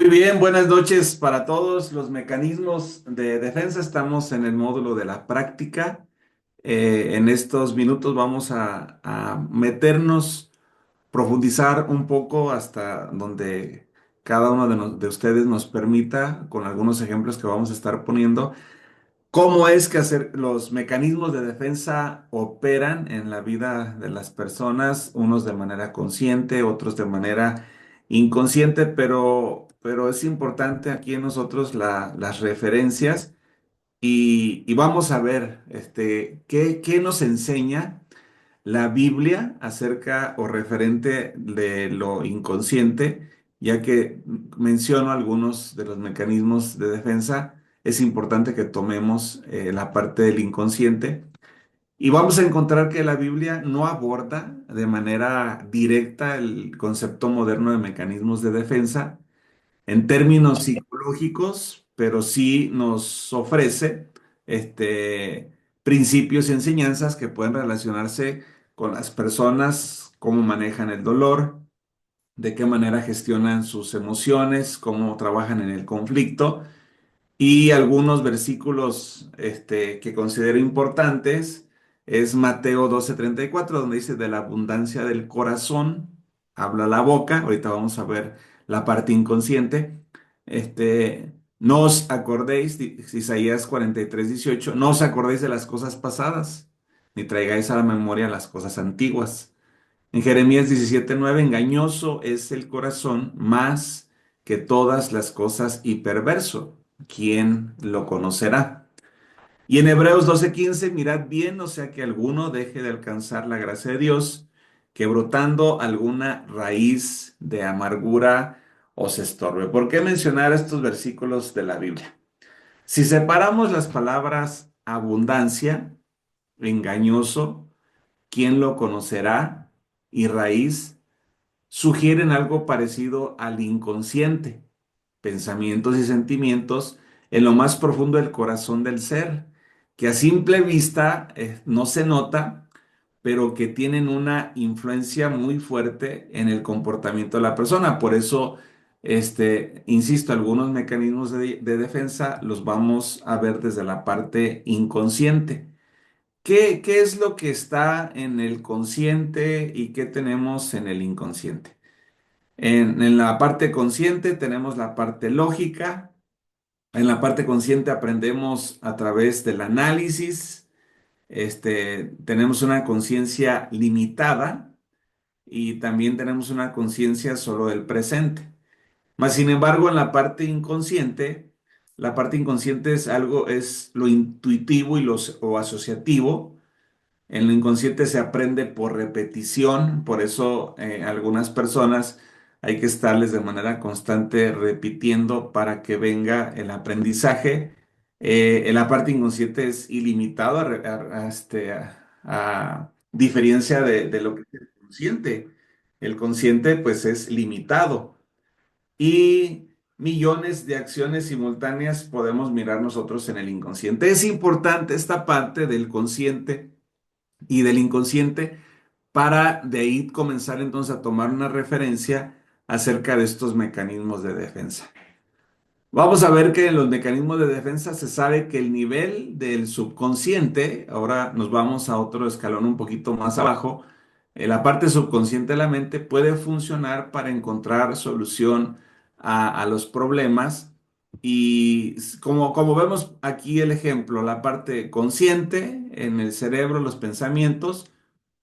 Muy bien, buenas noches para todos. Los mecanismos de defensa, estamos en el módulo de la práctica. En estos minutos vamos a meternos, profundizar un poco hasta donde cada uno de ustedes nos permita, con algunos ejemplos que vamos a estar poniendo. ¿Cómo es que los mecanismos de defensa operan en la vida de las personas? Unos de manera consciente, otros de manera inconsciente, pero es importante aquí en nosotros las referencias y vamos a ver qué nos enseña la Biblia acerca o referente de lo inconsciente, ya que menciono algunos de los mecanismos de defensa. Es importante que tomemos la parte del inconsciente y vamos a encontrar que la Biblia no aborda de manera directa el concepto moderno de mecanismos de defensa en términos psicológicos, pero sí nos ofrece principios y enseñanzas que pueden relacionarse con las personas, cómo manejan el dolor, de qué manera gestionan sus emociones, cómo trabajan en el conflicto y algunos versículos que considero importantes es Mateo 12:34, donde dice, de la abundancia del corazón habla la boca. Ahorita vamos a ver la parte inconsciente. No os acordéis, Isaías 43:18, no os acordéis de las cosas pasadas, ni traigáis a la memoria las cosas antiguas. En Jeremías 17:9, engañoso es el corazón más que todas las cosas y perverso. ¿Quién lo conocerá? Y en Hebreos 12:15, mirad bien, no sea que alguno deje de alcanzar la gracia de Dios, que brotando alguna raíz de amargura os estorbe. ¿Por qué mencionar estos versículos de la Biblia? Si separamos las palabras abundancia, engañoso, ¿quién lo conocerá? Y raíz, sugieren algo parecido al inconsciente, pensamientos y sentimientos en lo más profundo del corazón del ser, que a simple vista no se nota, pero que tienen una influencia muy fuerte en el comportamiento de la persona. Por eso, insisto, algunos mecanismos de defensa los vamos a ver desde la parte inconsciente. ¿Qué es lo que está en el consciente y qué tenemos en el inconsciente? En la parte consciente tenemos la parte lógica. En la parte consciente aprendemos a través del análisis. Tenemos una conciencia limitada y también tenemos una conciencia solo del presente. Mas, sin embargo, en la parte inconsciente es algo, es lo intuitivo o asociativo. En lo inconsciente se aprende por repetición, por eso algunas personas hay que estarles de manera constante repitiendo para que venga el aprendizaje. En la parte inconsciente es ilimitado a diferencia de lo que es el consciente. El consciente pues es limitado y millones de acciones simultáneas podemos mirar nosotros en el inconsciente. Es importante esta parte del consciente y del inconsciente para de ahí comenzar entonces a tomar una referencia acerca de estos mecanismos de defensa. Vamos a ver que en los mecanismos de defensa se sabe que el nivel del subconsciente, ahora nos vamos a otro escalón un poquito más abajo, la parte subconsciente de la mente puede funcionar para encontrar solución a los problemas y como vemos aquí el ejemplo, la parte consciente en el cerebro, los pensamientos,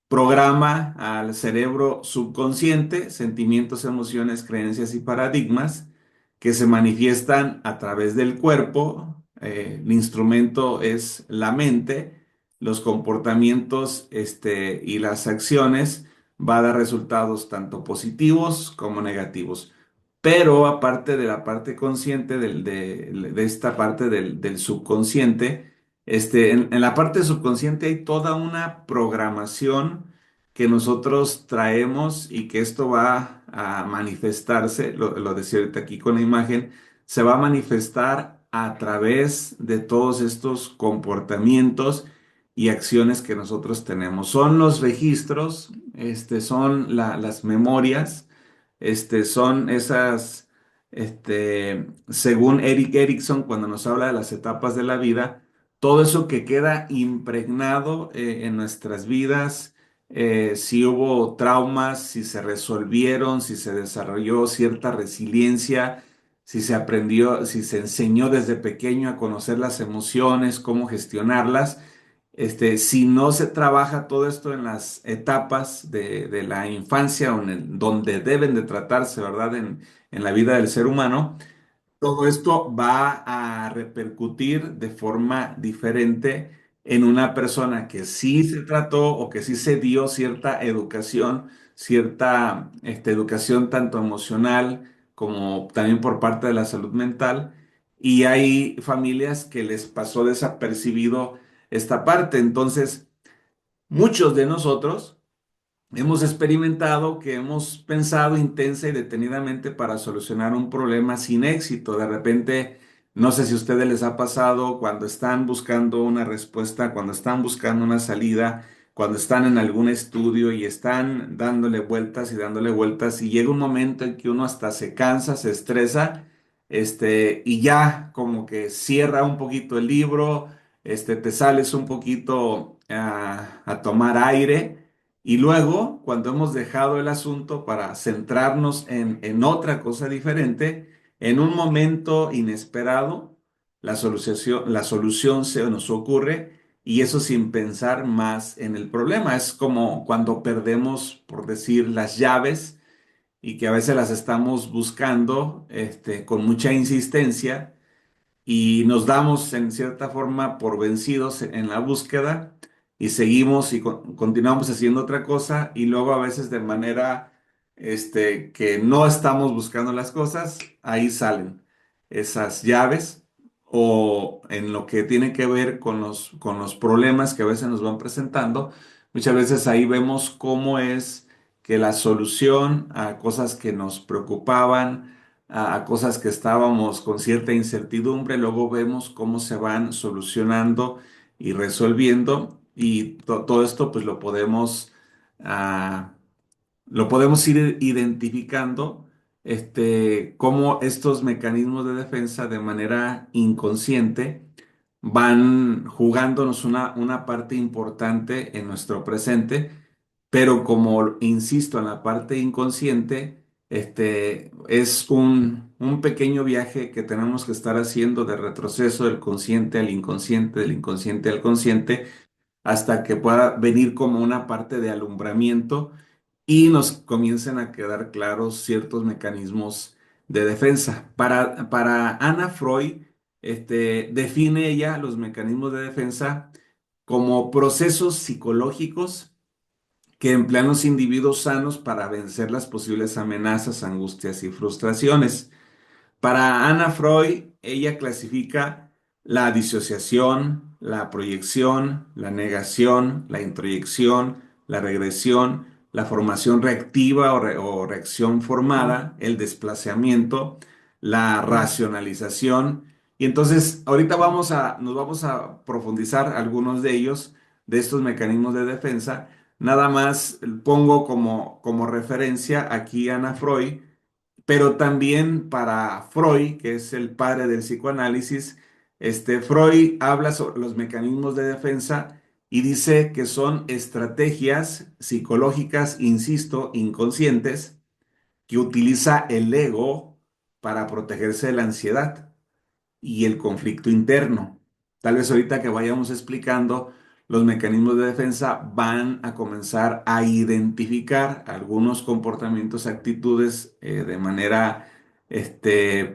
programa al cerebro subconsciente sentimientos, emociones, creencias y paradigmas que se manifiestan a través del cuerpo. El instrumento es la mente, los comportamientos y las acciones va a dar resultados tanto positivos como negativos. Pero aparte de la parte consciente de esta parte del subconsciente, en la parte subconsciente hay toda una programación que nosotros traemos y que esto va a manifestarse, lo decía ahorita aquí con la imagen, se va a manifestar a través de todos estos comportamientos y acciones que nosotros tenemos. Son los registros, son las memorias, son esas. según Eric Erickson, cuando nos habla de las etapas de la vida, todo eso que queda impregnado en nuestras vidas, si hubo traumas, si se resolvieron, si se desarrolló cierta resiliencia, si se aprendió, si se enseñó desde pequeño a conocer las emociones, cómo gestionarlas. Si no se trabaja todo esto en las etapas de la infancia, o donde deben de tratarse, ¿verdad? En la vida del ser humano, todo esto va a repercutir de forma diferente en una persona que sí se trató o que sí se dio cierta educación, cierta educación tanto emocional como también por parte de la salud mental. Y hay familias que les pasó desapercibido esta parte. Entonces, muchos de nosotros hemos experimentado que hemos pensado intensa y detenidamente para solucionar un problema sin éxito. De repente, no sé si a ustedes les ha pasado cuando están buscando una respuesta, cuando están buscando una salida, cuando están en algún estudio y están dándole vueltas y llega un momento en que uno hasta se cansa, se estresa, y ya como que cierra un poquito el libro, te sales un poquito a tomar aire. Y luego, cuando hemos dejado el asunto para centrarnos en otra cosa diferente, en un momento inesperado, la solución se nos ocurre y eso sin pensar más en el problema. Es como cuando perdemos, por decir, las llaves y que a veces las estamos buscando, con mucha insistencia y nos damos en cierta forma por vencidos en la búsqueda y seguimos y continuamos haciendo otra cosa y luego a veces de manera que no estamos buscando las cosas, ahí salen esas llaves o en lo que tiene que ver con los problemas que a veces nos van presentando, muchas veces ahí vemos cómo es que la solución a cosas que nos preocupaban, a cosas que estábamos con cierta incertidumbre, luego vemos cómo se van solucionando y resolviendo y todo esto pues ah, lo podemos ir identificando, cómo estos mecanismos de defensa de manera inconsciente van jugándonos una parte importante en nuestro presente, pero como insisto, en la parte inconsciente, es un pequeño viaje que tenemos que estar haciendo de retroceso del consciente al inconsciente, del inconsciente al consciente, hasta que pueda venir como una parte de alumbramiento y nos comiencen a quedar claros ciertos mecanismos de defensa. Para Ana Freud, define ella los mecanismos de defensa como procesos psicológicos que emplean los individuos sanos para vencer las posibles amenazas, angustias y frustraciones. Para Ana Freud, ella clasifica la disociación, la proyección, la negación, la introyección, la regresión, la formación reactiva o reacción formada, el desplazamiento, la racionalización. Y entonces, ahorita nos vamos a profundizar algunos de ellos, de estos mecanismos de defensa. Nada más pongo como referencia aquí a Ana Freud, pero también para Freud, que es el padre del psicoanálisis, Freud habla sobre los mecanismos de defensa y dice que son estrategias psicológicas, insisto, inconscientes, que utiliza el ego para protegerse de la ansiedad y el conflicto interno. Tal vez ahorita que vayamos explicando los mecanismos de defensa van a comenzar a identificar algunos comportamientos, actitudes de manera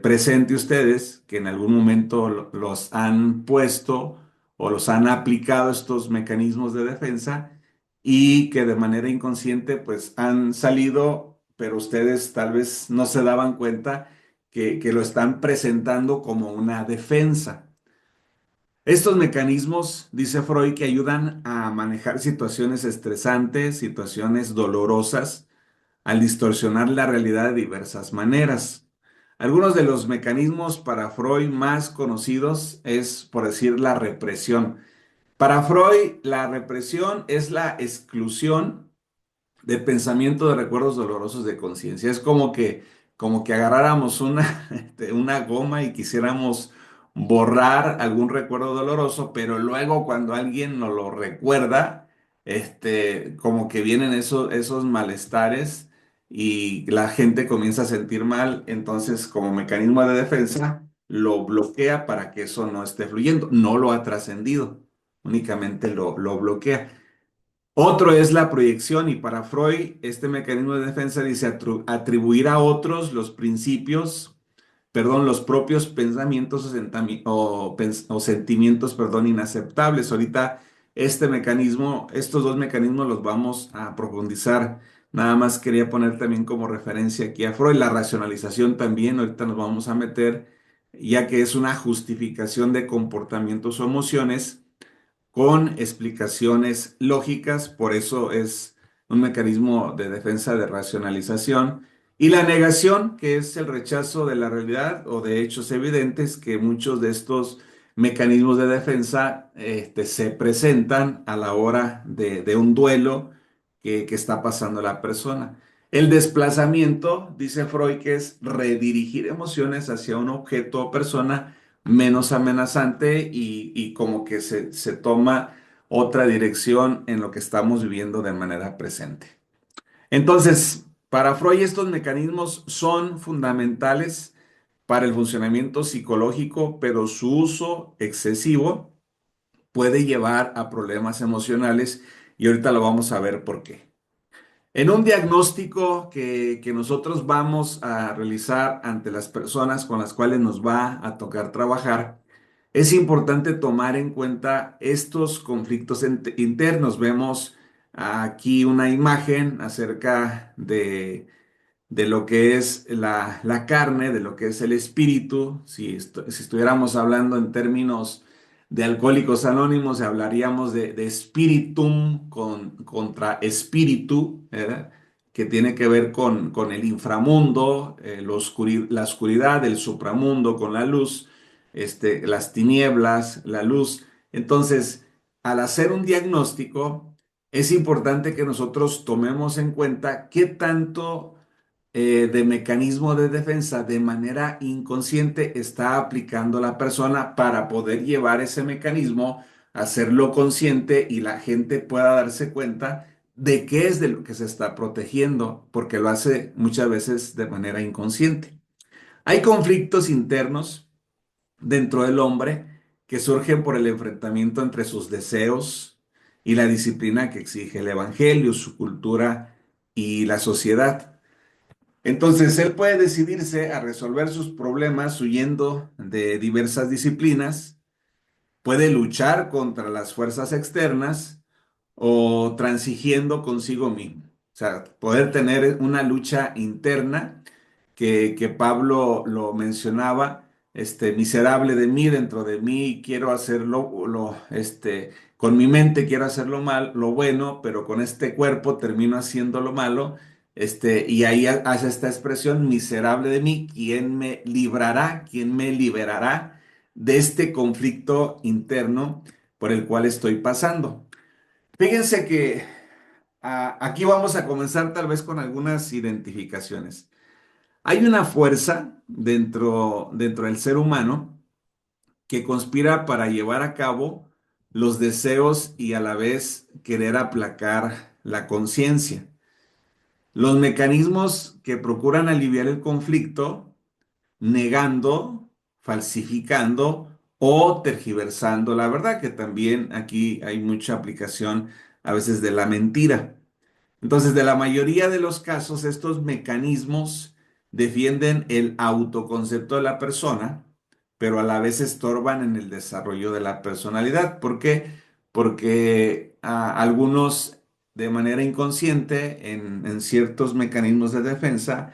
presente ustedes que en algún momento los han puesto o los han aplicado estos mecanismos de defensa y que de manera inconsciente pues han salido, pero ustedes tal vez no se daban cuenta que lo están presentando como una defensa. Estos mecanismos, dice Freud, que ayudan a manejar situaciones estresantes, situaciones dolorosas, al distorsionar la realidad de diversas maneras. Algunos de los mecanismos para Freud más conocidos es, por decir, la represión. Para Freud, la represión es la exclusión de pensamiento de recuerdos dolorosos de conciencia. Es como que como que agarráramos una, una goma y quisiéramos borrar algún recuerdo doloroso, pero luego cuando alguien nos lo recuerda, como que vienen esos malestares y la gente comienza a sentir mal, entonces como mecanismo de defensa lo bloquea para que eso no esté fluyendo, no lo ha trascendido, únicamente lo bloquea. Otro es la proyección y para Freud este mecanismo de defensa dice atribuir a otros los principios, perdón, los propios pensamientos o sentimientos, perdón, inaceptables. Ahorita estos dos mecanismos los vamos a profundizar. Nada más quería poner también como referencia aquí a Freud, la racionalización también, ahorita nos vamos a meter, ya que es una justificación de comportamientos o emociones con explicaciones lógicas, por eso es un mecanismo de defensa de racionalización. Y la negación, que es el rechazo de la realidad o de hechos evidentes, que muchos de estos mecanismos de defensa se presentan a la hora de un duelo que está pasando la persona. El desplazamiento, dice Freud, que es redirigir emociones hacia un objeto o persona menos amenazante y como que se toma otra dirección en lo que estamos viviendo de manera presente. Entonces, para Freud estos mecanismos son fundamentales para el funcionamiento psicológico, pero su uso excesivo puede llevar a problemas emocionales y ahorita lo vamos a ver por qué. En un diagnóstico que nosotros vamos a realizar ante las personas con las cuales nos va a tocar trabajar, es importante tomar en cuenta estos conflictos internos. Vemos aquí una imagen acerca de lo que es la carne, de lo que es el espíritu. Si estuviéramos hablando en términos de Alcohólicos Anónimos, hablaríamos de spiritum contra espíritu, ¿verdad? Que tiene que ver con el inframundo, la oscuridad, el supramundo con la luz, las tinieblas, la luz. Entonces, al hacer un diagnóstico, es importante que nosotros tomemos en cuenta qué tanto de mecanismo de defensa de manera inconsciente está aplicando la persona para poder llevar ese mecanismo, hacerlo consciente y la gente pueda darse cuenta de qué es de lo que se está protegiendo, porque lo hace muchas veces de manera inconsciente. Hay conflictos internos dentro del hombre que surgen por el enfrentamiento entre sus deseos y la disciplina que exige el evangelio, su cultura y la sociedad. Entonces, él puede decidirse a resolver sus problemas huyendo de diversas disciplinas, puede luchar contra las fuerzas externas o transigiendo consigo mismo. O sea, poder tener una lucha interna que Pablo lo mencionaba, miserable de mí, dentro de mí quiero hacerlo, con mi mente quiero hacerlo mal, lo bueno, pero con este cuerpo termino haciendo lo malo, y ahí hace esta expresión, miserable de mí, ¿quién me librará? ¿Quién me liberará de este conflicto interno por el cual estoy pasando? Fíjense que aquí vamos a comenzar tal vez con algunas identificaciones. Hay una fuerza dentro del ser humano que conspira para llevar a cabo los deseos y a la vez querer aplacar la conciencia. Los mecanismos que procuran aliviar el conflicto negando, falsificando o tergiversando la verdad, que también aquí hay mucha aplicación a veces de la mentira. Entonces, de la mayoría de los casos, estos mecanismos defienden el autoconcepto de la persona, pero a la vez estorban en el desarrollo de la personalidad. ¿Por qué? Porque algunos, de manera inconsciente, en ciertos mecanismos de defensa,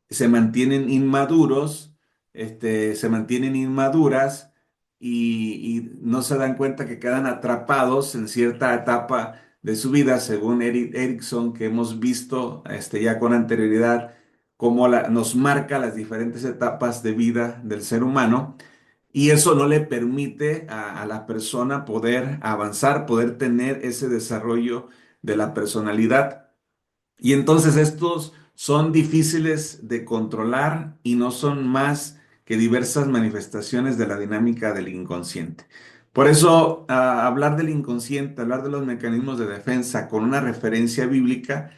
se mantienen inmaduros, se mantienen inmaduras y no se dan cuenta que quedan atrapados en cierta etapa de su vida, según Erik Erikson, que hemos visto ya con anterioridad, cómo nos marca las diferentes etapas de vida del ser humano, y eso no le permite a la persona poder avanzar, poder tener ese desarrollo de la personalidad. Y entonces estos son difíciles de controlar y no son más que diversas manifestaciones de la dinámica del inconsciente. Por eso, hablar del inconsciente, hablar de los mecanismos de defensa con una referencia bíblica,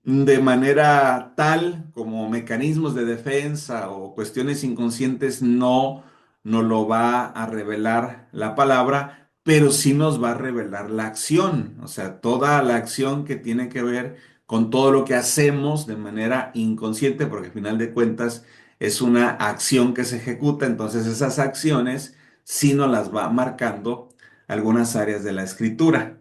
de manera tal como mecanismos de defensa o cuestiones inconscientes no lo va a revelar la palabra, pero sí nos va a revelar la acción, o sea, toda la acción que tiene que ver con todo lo que hacemos de manera inconsciente, porque al final de cuentas es una acción que se ejecuta, entonces esas acciones sí nos las va marcando algunas áreas de la escritura.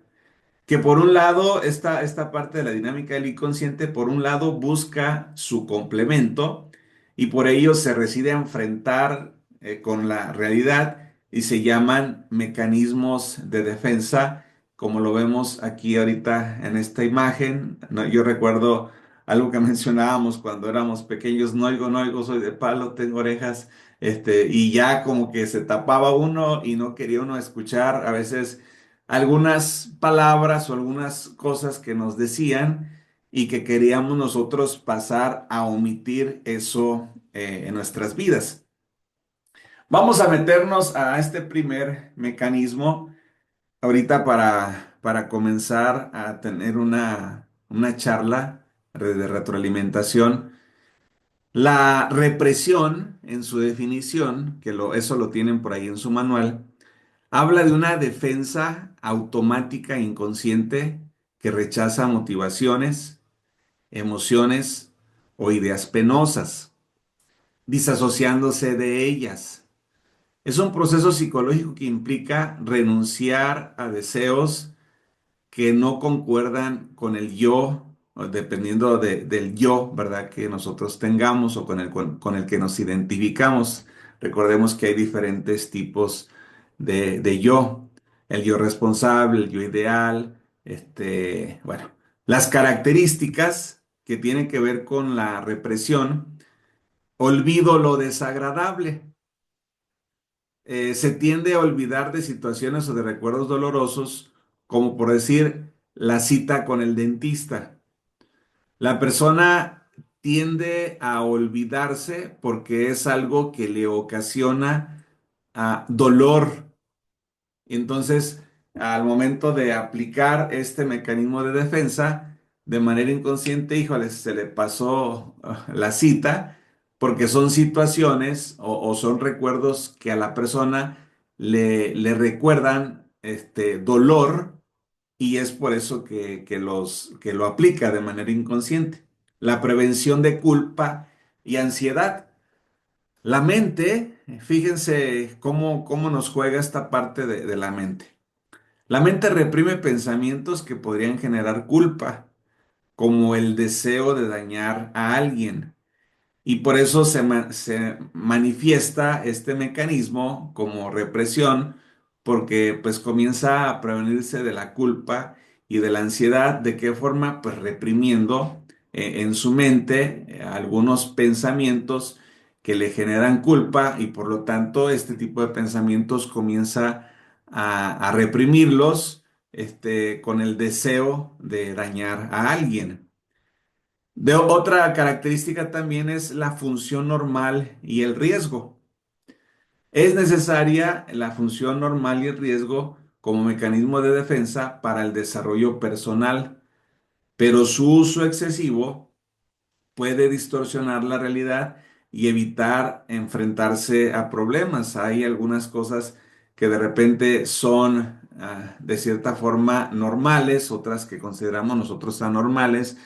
Que por un lado, esta parte de la dinámica del inconsciente, por un lado busca su complemento y por ello se decide a enfrentar con la realidad y se llaman mecanismos de defensa, como lo vemos aquí ahorita en esta imagen. No, yo recuerdo algo que mencionábamos cuando éramos pequeños: no oigo, no oigo, soy de palo, tengo orejas, y ya como que se tapaba uno y no quería uno escuchar a veces algunas palabras o algunas cosas que nos decían y que queríamos nosotros pasar a omitir eso en nuestras vidas. Vamos a meternos a este primer mecanismo ahorita para comenzar a tener una charla de retroalimentación. La represión, en su definición, eso lo tienen por ahí en su manual, habla de una defensa automática e inconsciente que rechaza motivaciones, emociones o ideas penosas, disasociándose de ellas. Es un proceso psicológico que implica renunciar a deseos que no concuerdan con el yo, o dependiendo del yo, ¿verdad? Que nosotros tengamos o con el que nos identificamos. Recordemos que hay diferentes tipos de yo. El yo responsable, el yo ideal, bueno, las características que tienen que ver con la represión: olvido lo desagradable. Se tiende a olvidar de situaciones o de recuerdos dolorosos, como por decir la cita con el dentista. La persona tiende a olvidarse porque es algo que le ocasiona dolor. Entonces, al momento de aplicar este mecanismo de defensa de manera inconsciente, híjole, se le pasó la cita, porque son situaciones o son recuerdos que a la persona le recuerdan dolor, y es por eso que lo aplica de manera inconsciente. La prevención de culpa y ansiedad. La mente, fíjense cómo nos juega esta parte de la mente. La mente reprime pensamientos que podrían generar culpa, como el deseo de dañar a alguien. Y por eso se manifiesta este mecanismo como represión, porque pues comienza a prevenirse de la culpa y de la ansiedad. ¿De qué forma? Pues reprimiendo en su mente algunos pensamientos que le generan culpa, y por lo tanto este tipo de pensamientos comienza a reprimirlos, con el deseo de dañar a alguien. Otra característica también es la función normal y el riesgo. Es necesaria la función normal y el riesgo como mecanismo de defensa para el desarrollo personal, pero su uso excesivo puede distorsionar la realidad y evitar enfrentarse a problemas. Hay algunas cosas que de repente son de cierta forma normales, otras que consideramos nosotros anormales.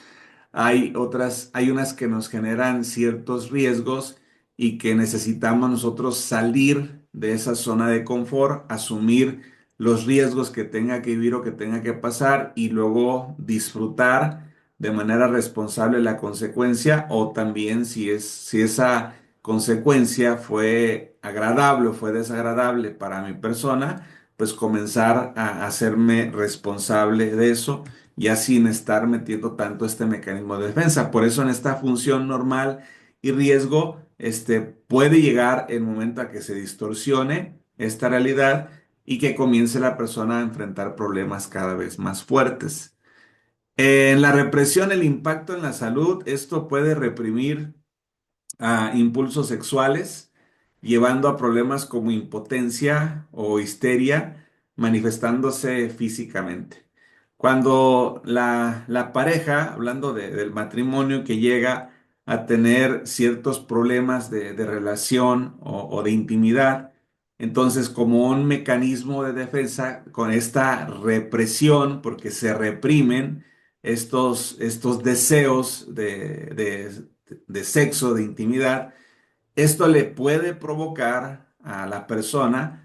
Hay unas que nos generan ciertos riesgos y que necesitamos nosotros salir de esa zona de confort, asumir los riesgos que tenga que vivir o que tenga que pasar, y luego disfrutar de manera responsable la consecuencia, o también si esa consecuencia fue agradable o fue desagradable para mi persona, pues comenzar a hacerme responsable de eso, ya sin estar metiendo tanto este mecanismo de defensa. Por eso en esta función normal y riesgo, puede llegar el momento a que se distorsione esta realidad y que comience la persona a enfrentar problemas cada vez más fuertes. En la represión, el impacto en la salud, esto puede reprimir a impulsos sexuales, llevando a problemas como impotencia o histeria, manifestándose físicamente. Cuando la pareja, hablando del matrimonio, que llega a tener ciertos problemas de relación o de intimidad, entonces como un mecanismo de defensa, con esta represión, porque se reprimen estos deseos de sexo, de intimidad, esto le puede provocar a la persona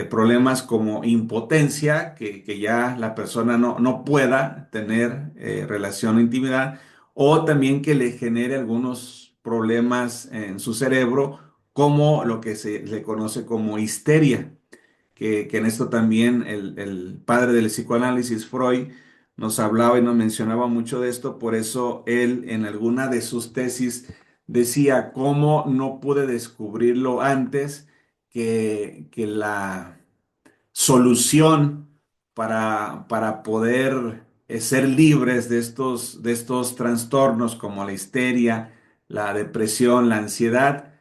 problemas como impotencia, que ya la persona no pueda tener relación o intimidad, o también que le genere algunos problemas en su cerebro, como lo que se le conoce como histeria, que en esto también el padre del psicoanálisis, Freud, nos hablaba y nos mencionaba mucho de esto. Por eso él en alguna de sus tesis decía cómo no pude descubrirlo antes, que la solución para poder ser libres de estos trastornos como la histeria, la depresión, la ansiedad,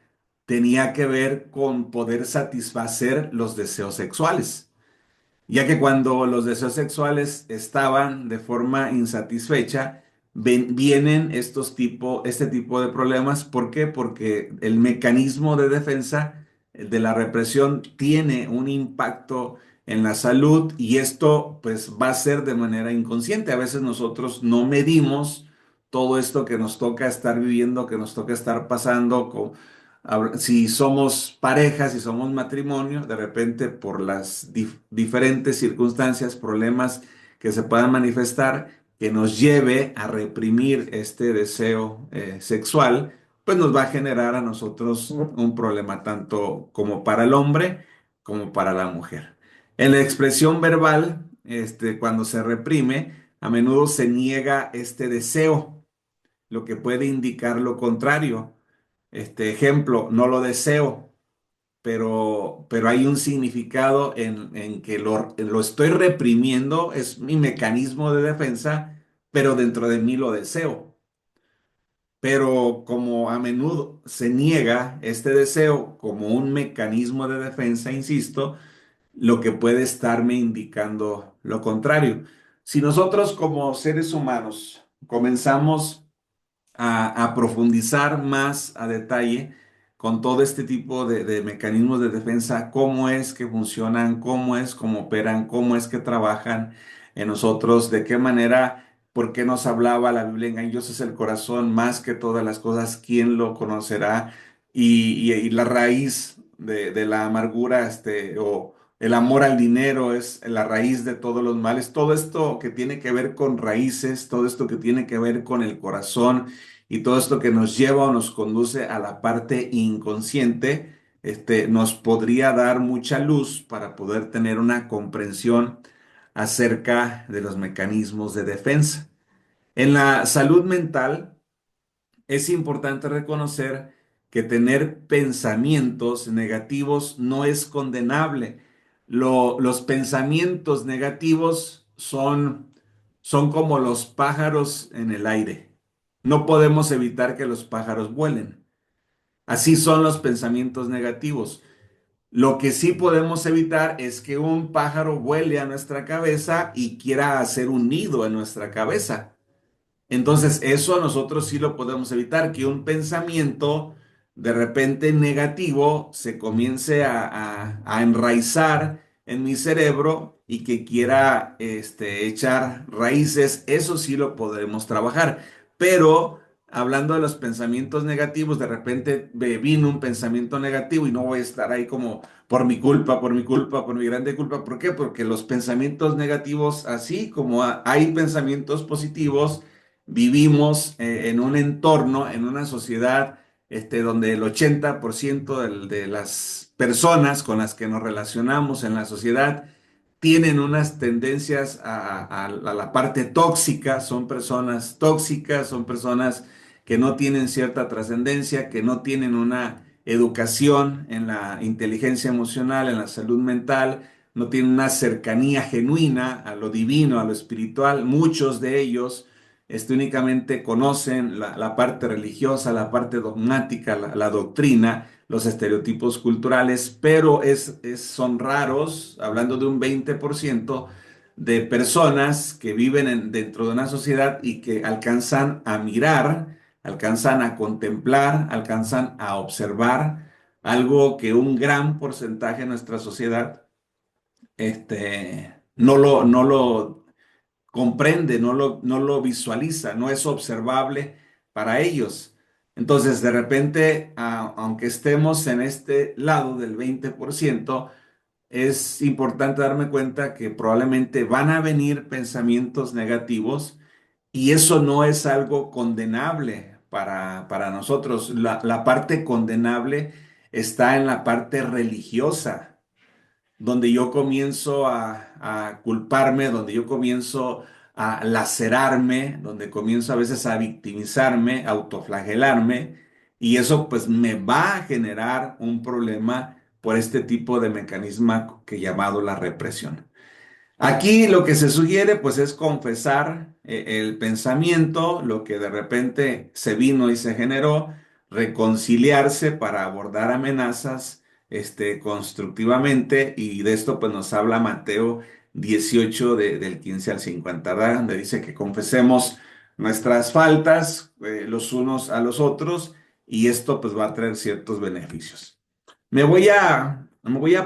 tenía que ver con poder satisfacer los deseos sexuales, ya que cuando los deseos sexuales estaban de forma insatisfecha, vienen este tipo de problemas. ¿Por qué? Porque el mecanismo de defensa de la represión tiene un impacto en la salud, y esto pues va a ser de manera inconsciente. A veces nosotros no medimos todo esto que nos toca estar viviendo, que nos toca estar pasando si somos pareja, si somos matrimonio, de repente por las diferentes circunstancias, problemas que se puedan manifestar, que nos lleve a reprimir este deseo sexual, pues nos va a generar a nosotros un problema tanto como para el hombre como para la mujer. En la expresión verbal, cuando se reprime, a menudo se niega este deseo, lo que puede indicar lo contrario. Ejemplo, no lo deseo, pero hay un significado en que lo estoy reprimiendo, es mi mecanismo de defensa, pero dentro de mí lo deseo. Pero como a menudo se niega este deseo como un mecanismo de defensa, insisto, lo que puede estarme indicando lo contrario. Si nosotros como seres humanos comenzamos a profundizar más a detalle con todo este tipo de mecanismos de defensa, cómo es que funcionan, cómo operan, cómo es que trabajan en nosotros, de qué manera, por qué nos hablaba la Biblia: engañoso es el corazón más que todas las cosas, ¿quién lo conocerá? Y la raíz de la amargura, o el amor al dinero es la raíz de todos los males. Todo esto que tiene que ver con raíces, todo esto que tiene que ver con el corazón, y todo esto que nos lleva o nos conduce a la parte inconsciente, nos podría dar mucha luz para poder tener una comprensión acerca de los mecanismos de defensa. En la salud mental, es importante reconocer que tener pensamientos negativos no es condenable. Los pensamientos negativos son como los pájaros en el aire. No podemos evitar que los pájaros vuelen. Así son los pensamientos negativos. Lo que sí podemos evitar es que un pájaro vuele a nuestra cabeza y quiera hacer un nido en nuestra cabeza. Entonces, eso nosotros sí lo podemos evitar, que un pensamiento de repente negativo se comience a enraizar en mi cerebro y que quiera echar raíces. Eso sí lo podemos trabajar. Pero hablando de los pensamientos negativos, de repente me vino un pensamiento negativo y no voy a estar ahí como por mi culpa, por mi culpa, por mi grande culpa. ¿Por qué? Porque los pensamientos negativos, así como hay pensamientos positivos, vivimos en un entorno, en una sociedad, donde el 80% de las personas con las que nos relacionamos en la sociedad tienen unas tendencias a la parte tóxica. Son personas tóxicas, son personas que no tienen cierta trascendencia, que no tienen una educación en la inteligencia emocional, en la salud mental, no tienen una cercanía genuina a lo divino, a lo espiritual. Muchos de ellos únicamente conocen la parte religiosa, la parte dogmática, la doctrina, los estereotipos culturales, pero son raros, hablando de un 20% de personas que viven dentro de una sociedad y que alcanzan a mirar, alcanzan a contemplar, alcanzan a observar algo que un gran porcentaje de nuestra sociedad no lo comprende, no lo visualiza, no es observable para ellos. Entonces, de repente, aunque estemos en este lado del 20%, es importante darme cuenta que probablemente van a venir pensamientos negativos y eso no es algo condenable para nosotros. La parte condenable está en la parte religiosa donde yo comienzo a culparme, donde yo comienzo a lacerarme, donde comienzo a veces a victimizarme, autoflagelarme, y eso pues me va a generar un problema por este tipo de mecanismo que llamado la represión. Aquí lo que se sugiere pues es confesar el pensamiento, lo que de repente se vino y se generó, reconciliarse para abordar amenazas constructivamente y de esto pues nos habla Mateo 18 del 15 al 50, ¿verdad? Donde dice que confesemos nuestras faltas los unos a los otros y esto pues va a traer ciertos beneficios. Me voy a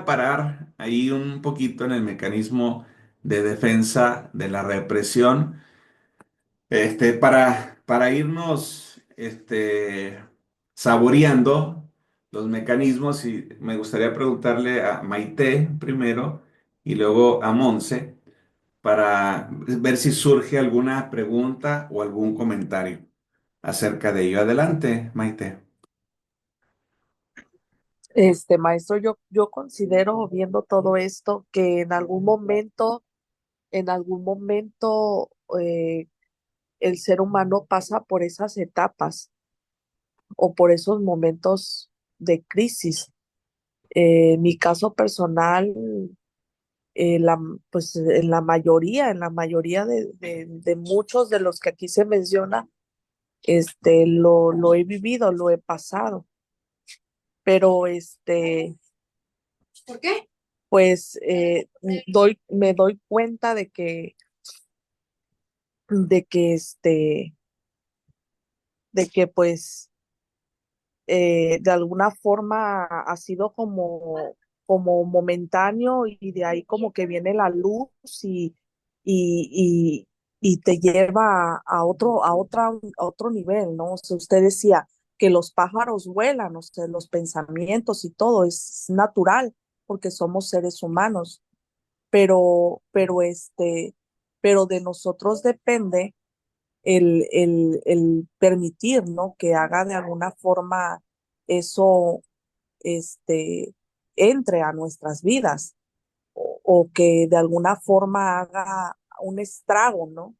parar ahí un poquito en el mecanismo de defensa de la represión, para irnos, saboreando los mecanismos y me gustaría preguntarle a Maite primero y luego a Monse para ver si surge alguna pregunta o algún comentario acerca de ello. Adelante, Maite. Maestro, yo considero viendo todo esto que en algún momento el ser humano pasa por esas etapas o por esos momentos de crisis. En mi caso personal, pues en la mayoría de muchos de los que aquí se menciona, lo he vivido, lo he pasado, pero ¿por qué? Pues me doy cuenta de que de que pues de alguna forma ha sido como momentáneo y de ahí como que viene la luz y, y te lleva a otro nivel, ¿no? O sea, usted decía que los pájaros vuelan, o sea, los pensamientos y todo es natural porque somos seres humanos, pero pero de nosotros depende el permitir, ¿no? Que haga de alguna forma eso, este, entre a nuestras vidas o que de alguna forma haga un estrago, ¿no?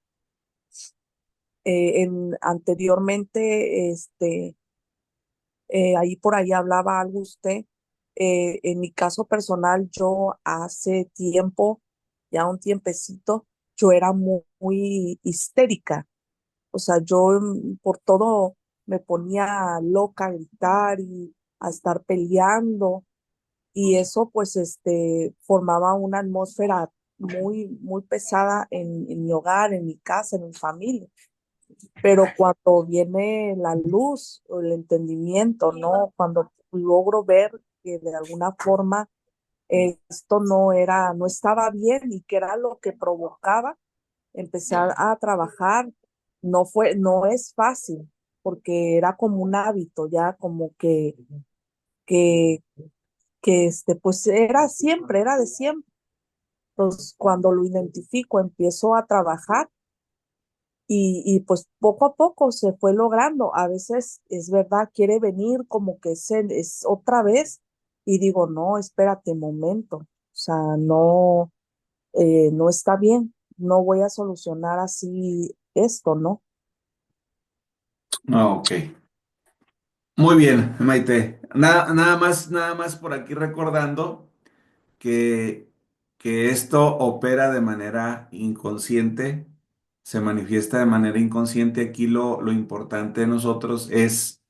Anteriormente, ahí por ahí hablaba algo usted. En mi caso personal, yo hace tiempo, ya un tiempecito, yo era muy histérica. O sea, yo por todo me ponía loca a gritar y a estar peleando y eso pues formaba una atmósfera muy pesada en mi hogar, en mi casa, en mi familia. Pero cuando viene la luz o el entendimiento, ¿no? Cuando logro ver que de alguna forma esto no estaba bien y que era lo que provocaba empezar a trabajar, no es fácil, porque era como un hábito, ya como que, pues era de siempre. Entonces, cuando lo identifico, empiezo a trabajar y pues poco a poco se fue logrando. A veces es verdad, quiere venir como que es otra vez y digo, no, espérate un momento, o sea, no está bien, no voy a solucionar así esto, ¿no? Ah, ok. Muy bien, Maite. Nada más por aquí recordando que que esto opera de manera inconsciente, se manifiesta de manera inconsciente. Aquí lo importante de nosotros es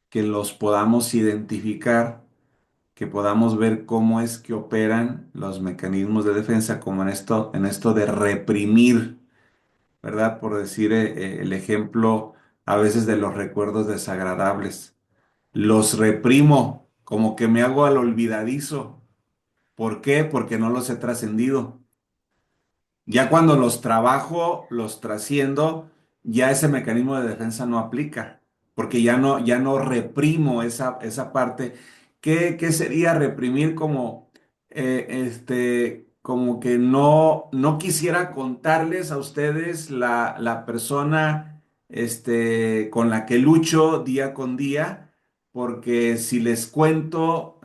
que los podamos identificar, que podamos ver cómo es que operan los mecanismos de defensa, como en esto de reprimir, ¿verdad? Por decir el ejemplo a veces de los recuerdos desagradables. Los reprimo, como que me hago al olvidadizo. ¿Por qué? Porque no los he trascendido. Ya cuando los trabajo, los trasciendo, ya ese mecanismo de defensa no aplica, porque ya no reprimo esa parte. ¿Qué sería reprimir? Como, como que no quisiera contarles a ustedes la persona, con la que lucho día con día, porque si les cuento,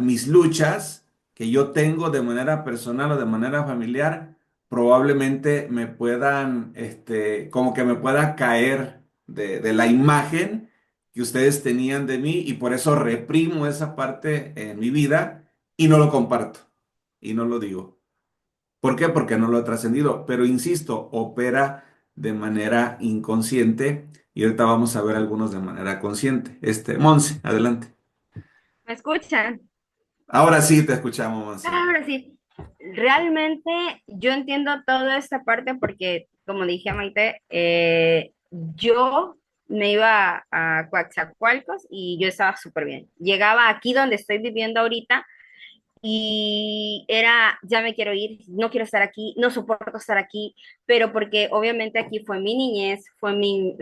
mis luchas que yo tengo de manera personal o de manera familiar, probablemente me puedan, como que me pueda caer de la imagen que ustedes tenían de mí, y por eso reprimo esa parte en mi vida y no lo comparto y no lo digo. ¿Por qué? Porque no lo he trascendido, pero insisto, opera de manera inconsciente y ahorita vamos a ver algunos de manera consciente. Monse, adelante. ¿Me escuchan? Ahora sí te escuchamos, Monse. Ahora sí, realmente yo entiendo toda esta parte porque, como dije a Maite, yo me iba a Coatzacoalcos y yo estaba súper bien. Llegaba aquí donde estoy viviendo ahorita y era, ya me quiero ir, no quiero estar aquí, no soporto estar aquí, pero porque obviamente aquí fue mi niñez, mi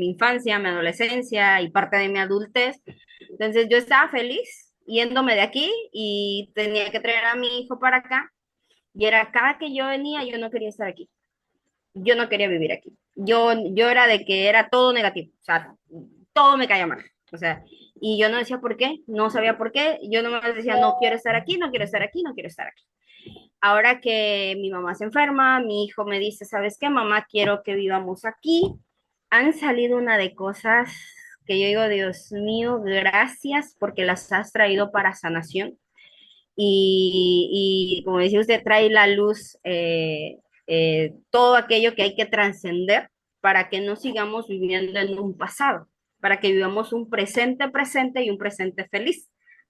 infancia, mi adolescencia y parte de mi adultez. Entonces yo estaba feliz yéndome de aquí y tenía que traer a mi hijo para acá y era cada que yo venía, yo no quería estar aquí, yo no quería vivir aquí. Yo era de que era todo negativo, o sea, todo me caía mal. O sea, y yo no decía por qué, no sabía por qué, yo nomás decía, no quiero estar aquí, no quiero estar aquí, no quiero estar aquí. Ahora que mi mamá se enferma, mi hijo me dice, ¿sabes qué, mamá? Quiero que vivamos aquí. Han salido una de cosas que yo digo, Dios mío, gracias porque las has traído para sanación y como decía usted, trae la luz, todo aquello que hay que trascender para que no sigamos viviendo en un pasado, para que vivamos un presente presente y un presente feliz,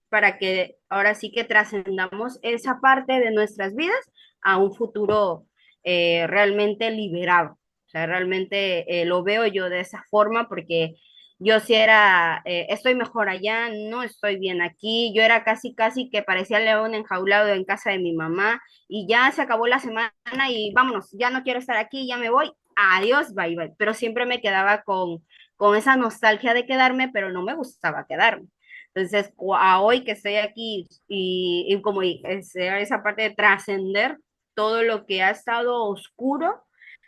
para que ahora sí que trascendamos esa parte de nuestras vidas a un futuro realmente liberado. O sea, realmente lo veo yo de esa forma porque yo sí era, estoy mejor allá, no estoy bien aquí. Yo era casi, casi que parecía león enjaulado en casa de mi mamá y ya se acabó la semana y vámonos, ya no quiero estar aquí, ya me voy. Adiós, bye bye. Pero siempre me quedaba con esa nostalgia de quedarme, pero no me gustaba quedarme. Entonces, a hoy que estoy aquí y como esa parte de trascender todo lo que ha estado oscuro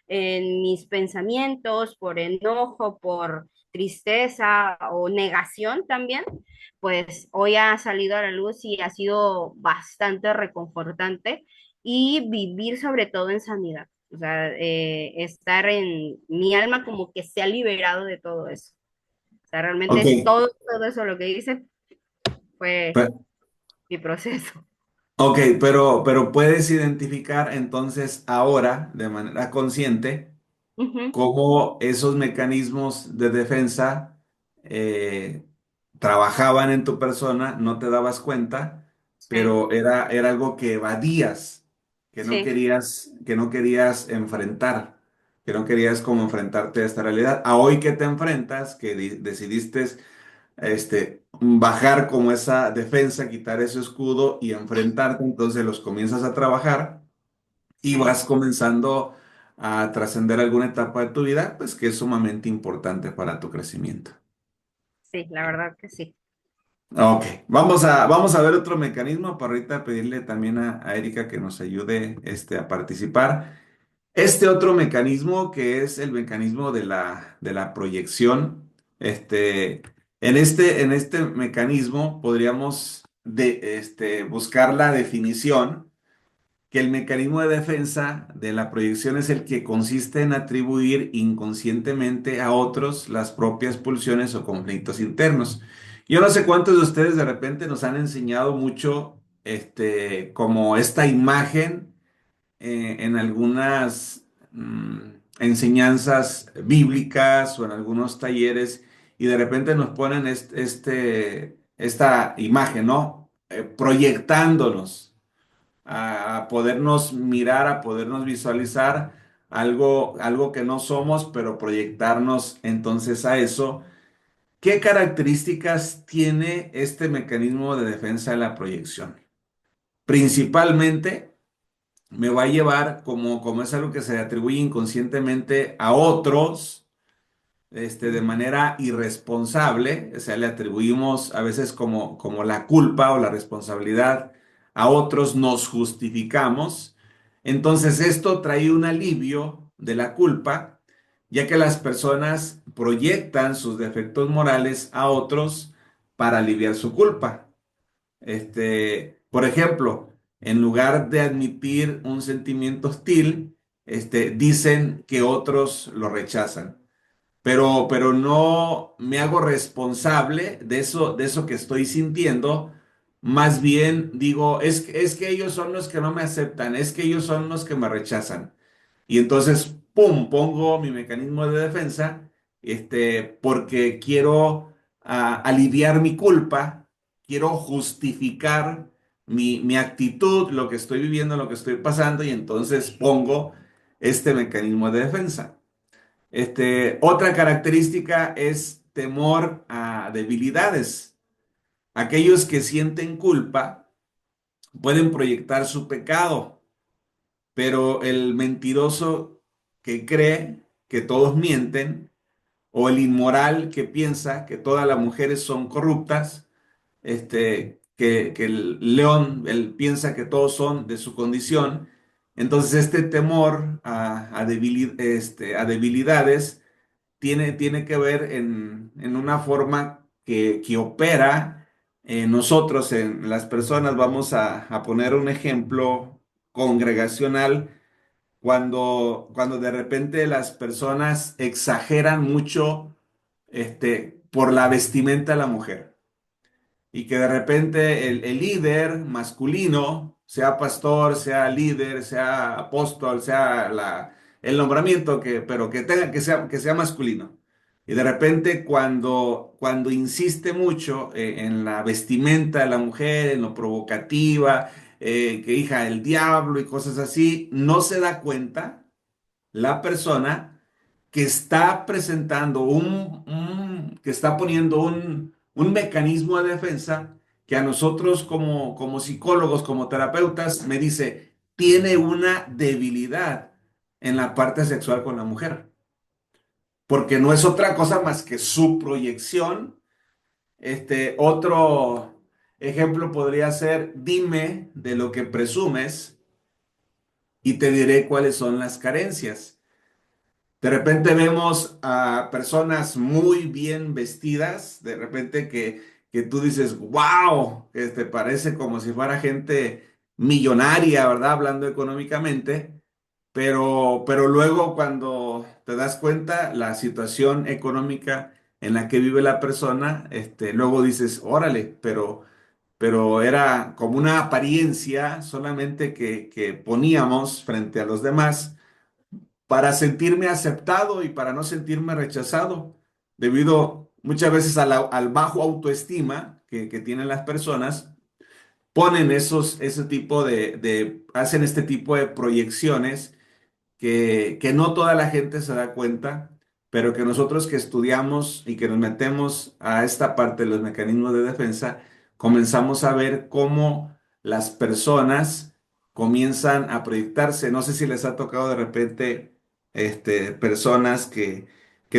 en mis pensamientos, por enojo, por tristeza o negación también, pues hoy ha salido a la luz y ha sido bastante reconfortante y vivir sobre todo en sanidad. O sea, estar en mi alma como que se ha liberado de todo eso. O sea, realmente Ok, es todo eso lo que hice fue pe- mi proceso. ok, pero puedes identificar entonces ahora de manera consciente Ujú. cómo esos mecanismos de defensa eh, trabajaban en tu persona, no te dabas cuenta, Sí, pero era algo que evadías, sí, que no querías enfrentar, que no querías como enfrentarte a esta realidad. A hoy que te enfrentas, que decidiste, bajar como esa defensa, quitar ese escudo y enfrentarte, entonces los comienzas a trabajar y sí, vas comenzando a trascender alguna etapa de tu vida, pues que es sumamente importante para tu crecimiento. sí, la verdad que sí. Ok, vamos a ver otro mecanismo para ahorita pedirle también a Erika que nos ayude, a participar. Este otro mecanismo que es el mecanismo de la proyección, en este mecanismo podríamos buscar la definición que el mecanismo de defensa de la proyección es el que consiste en atribuir inconscientemente a otros las propias pulsiones o conflictos internos. Yo no sé cuántos de ustedes de repente nos han enseñado mucho como esta imagen en algunas enseñanzas bíblicas o en algunos talleres y de repente nos ponen esta imagen, ¿no? Proyectándonos a podernos mirar, a podernos visualizar algo que no somos, pero proyectarnos entonces a eso. ¿Qué características tiene este mecanismo de defensa de la proyección? Principalmente me va a llevar, como es algo que se atribuye inconscientemente a otros, de manera irresponsable, o sea, le atribuimos a veces como la culpa o la responsabilidad a otros, nos justificamos. Entonces esto trae un alivio de la culpa, ya que las personas proyectan sus defectos morales a otros para aliviar su culpa. Por ejemplo, en lugar de admitir un sentimiento hostil, dicen que otros lo rechazan, pero no me hago responsable de eso que estoy sintiendo. Más bien digo, es que ellos son los que no me aceptan, es que ellos son los que me rechazan. Y entonces, ¡pum!, pongo mi mecanismo de defensa, porque quiero aliviar mi culpa, quiero justificar mi actitud, lo que estoy viviendo, lo que estoy pasando, y entonces pongo este mecanismo de defensa. Otra característica es temor a debilidades. Aquellos que sienten culpa pueden proyectar su pecado, pero el mentiroso que cree que todos mienten, o el inmoral que piensa que todas las mujeres son corruptas, que el león, él piensa que todos son de su condición. Entonces este temor a debilidades tiene que ver en una forma que opera en nosotros, en las personas. Vamos a poner un ejemplo congregacional cuando de repente las personas exageran mucho por la vestimenta de la mujer y que de repente el líder masculino, sea pastor, sea líder, sea apóstol, sea el nombramiento, pero que sea masculino. Y de repente cuando insiste mucho en la vestimenta de la mujer, en lo provocativa, que hija el diablo y cosas así, no se da cuenta la persona que está presentando que está poniendo un mecanismo de defensa que a nosotros como psicólogos, como terapeutas, me dice, tiene una debilidad en la parte sexual con la mujer, porque no es otra cosa más que su proyección. Otro ejemplo podría ser, dime de lo que presumes y te diré cuáles son las carencias. De repente vemos a personas muy bien vestidas, de repente que tú dices, wow, parece como si fuera gente millonaria, ¿verdad? Hablando económicamente, pero luego cuando te das cuenta la situación económica en la que vive la persona, luego dices, órale, pero era como una apariencia solamente que poníamos frente a los demás para sentirme aceptado y para no sentirme rechazado, debido muchas veces al bajo autoestima que tienen las personas, ponen ese tipo hacen este tipo de proyecciones que no toda la gente se da cuenta, pero que nosotros que estudiamos y que nos metemos a esta parte de los mecanismos de defensa, comenzamos a ver cómo las personas comienzan a proyectarse. No sé si les ha tocado de repente personas que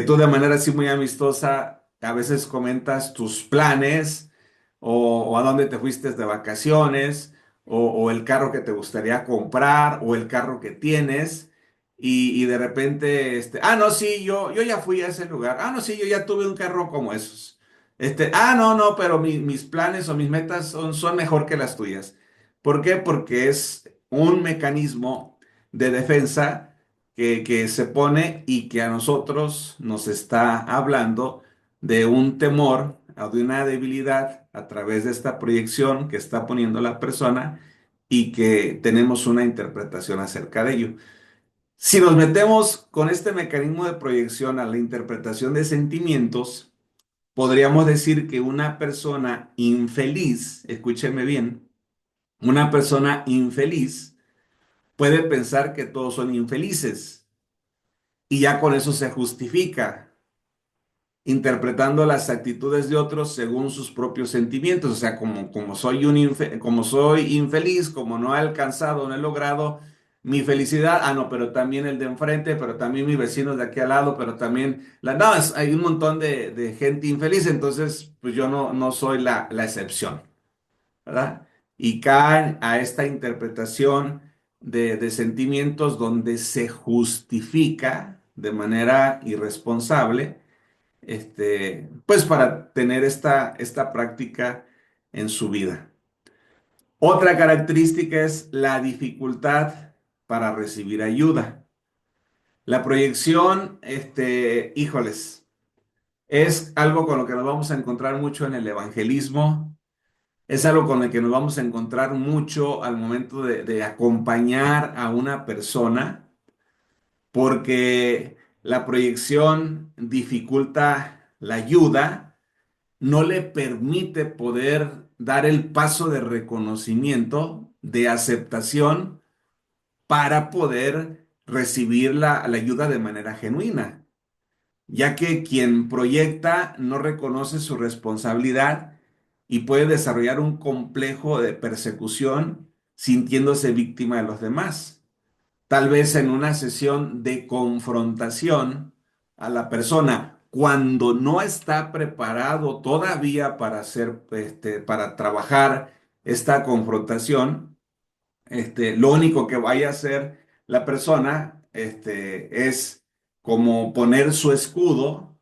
tú de manera así muy amistosa a veces comentas tus planes o a dónde te fuiste de vacaciones o el carro que te gustaría comprar o el carro que tienes. Y de repente, no, sí, yo ya fui a ese lugar. No, sí, yo ya tuve un carro como esos. No, pero mis planes o mis metas son mejor que las tuyas. ¿Por qué? Porque es un mecanismo de defensa que se pone y que a nosotros nos está hablando de un temor o de una debilidad a través de esta proyección que está poniendo la persona y que tenemos una interpretación acerca de ello. Si nos metemos con este mecanismo de proyección a la interpretación de sentimientos, podríamos decir que una persona infeliz, escúcheme bien, una persona infeliz puede pensar que todos son infelices y ya con eso se justifica, interpretando las actitudes de otros según sus propios sentimientos. O sea, como soy infeliz, como no he alcanzado, no he logrado mi felicidad, no, pero también el de enfrente, pero también mis vecinos de aquí al lado, pero también, no, hay un montón de gente infeliz, entonces, pues yo no soy la excepción, ¿verdad? Y caen a esta interpretación de sentimientos donde se justifica de manera irresponsable, pues para tener esta práctica en su vida. Otra característica es la dificultad para recibir ayuda. La proyección, híjoles, es algo con lo que nos vamos a encontrar mucho en el evangelismo. Es algo con el que nos vamos a encontrar mucho al momento de acompañar a una persona, porque la proyección dificulta la ayuda, no le permite poder dar el paso de reconocimiento, de aceptación, para poder recibir la ayuda de manera genuina, ya que quien proyecta no reconoce su responsabilidad y puede desarrollar un complejo de persecución sintiéndose víctima de los demás. Tal vez en una sesión de confrontación a la persona, cuando no está preparado todavía para hacer, para trabajar esta confrontación, lo único que vaya a hacer la persona, es como poner su escudo,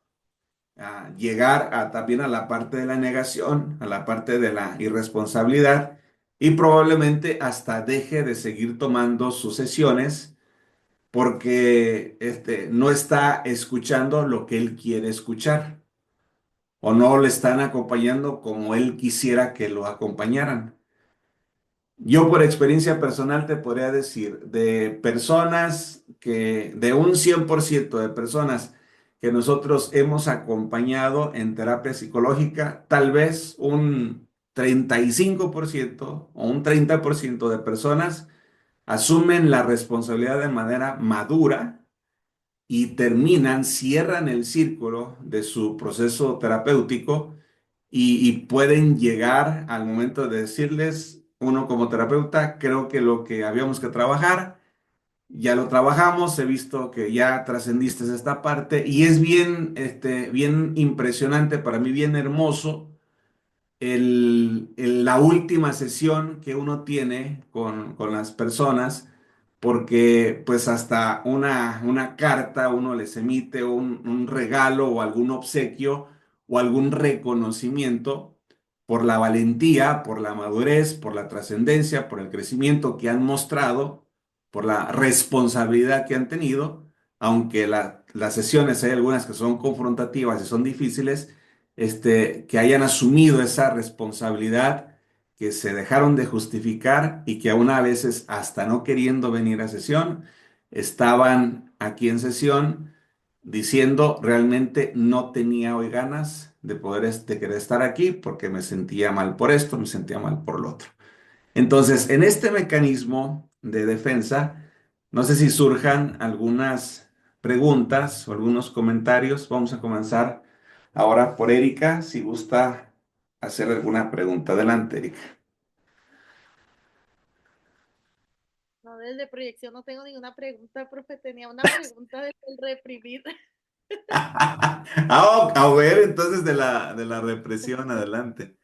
a llegar también a la parte de la negación, a la parte de la irresponsabilidad y probablemente hasta deje de seguir tomando sus sesiones porque no está escuchando lo que él quiere escuchar o no le están acompañando como él quisiera que lo acompañaran. Yo por experiencia personal te podría decir, de un 100% de personas que nosotros hemos acompañado en terapia psicológica, tal vez un 35% o un 30% de personas asumen la responsabilidad de manera madura y cierran el círculo de su proceso terapéutico y pueden llegar al momento de decirles, uno como terapeuta, creo que lo que habíamos que trabajar, ya lo trabajamos, he visto que ya trascendiste esta parte y es bien impresionante, para mí bien hermoso la última sesión que uno tiene con las personas, porque pues hasta una carta uno les emite, un regalo o algún obsequio o algún reconocimiento por la valentía, por la madurez, por la trascendencia, por el crecimiento que han mostrado, por la responsabilidad que han tenido, aunque las sesiones hay algunas que son confrontativas y son difíciles, que hayan asumido esa responsabilidad, que se dejaron de justificar y que aún a veces hasta no queriendo venir a sesión, estaban aquí en sesión diciendo realmente no tenía hoy ganas de poder de querer estar aquí porque me sentía mal por esto, me sentía mal por lo otro. Entonces, en este mecanismo de defensa, no sé si surjan algunas preguntas o algunos comentarios. Vamos a comenzar ahora por Erika, si gusta hacer alguna pregunta. Adelante, Erika. No, desde proyección no tengo ninguna pregunta, profe. Tenía una pregunta del reprimir. A ver, entonces de la represión, adelante.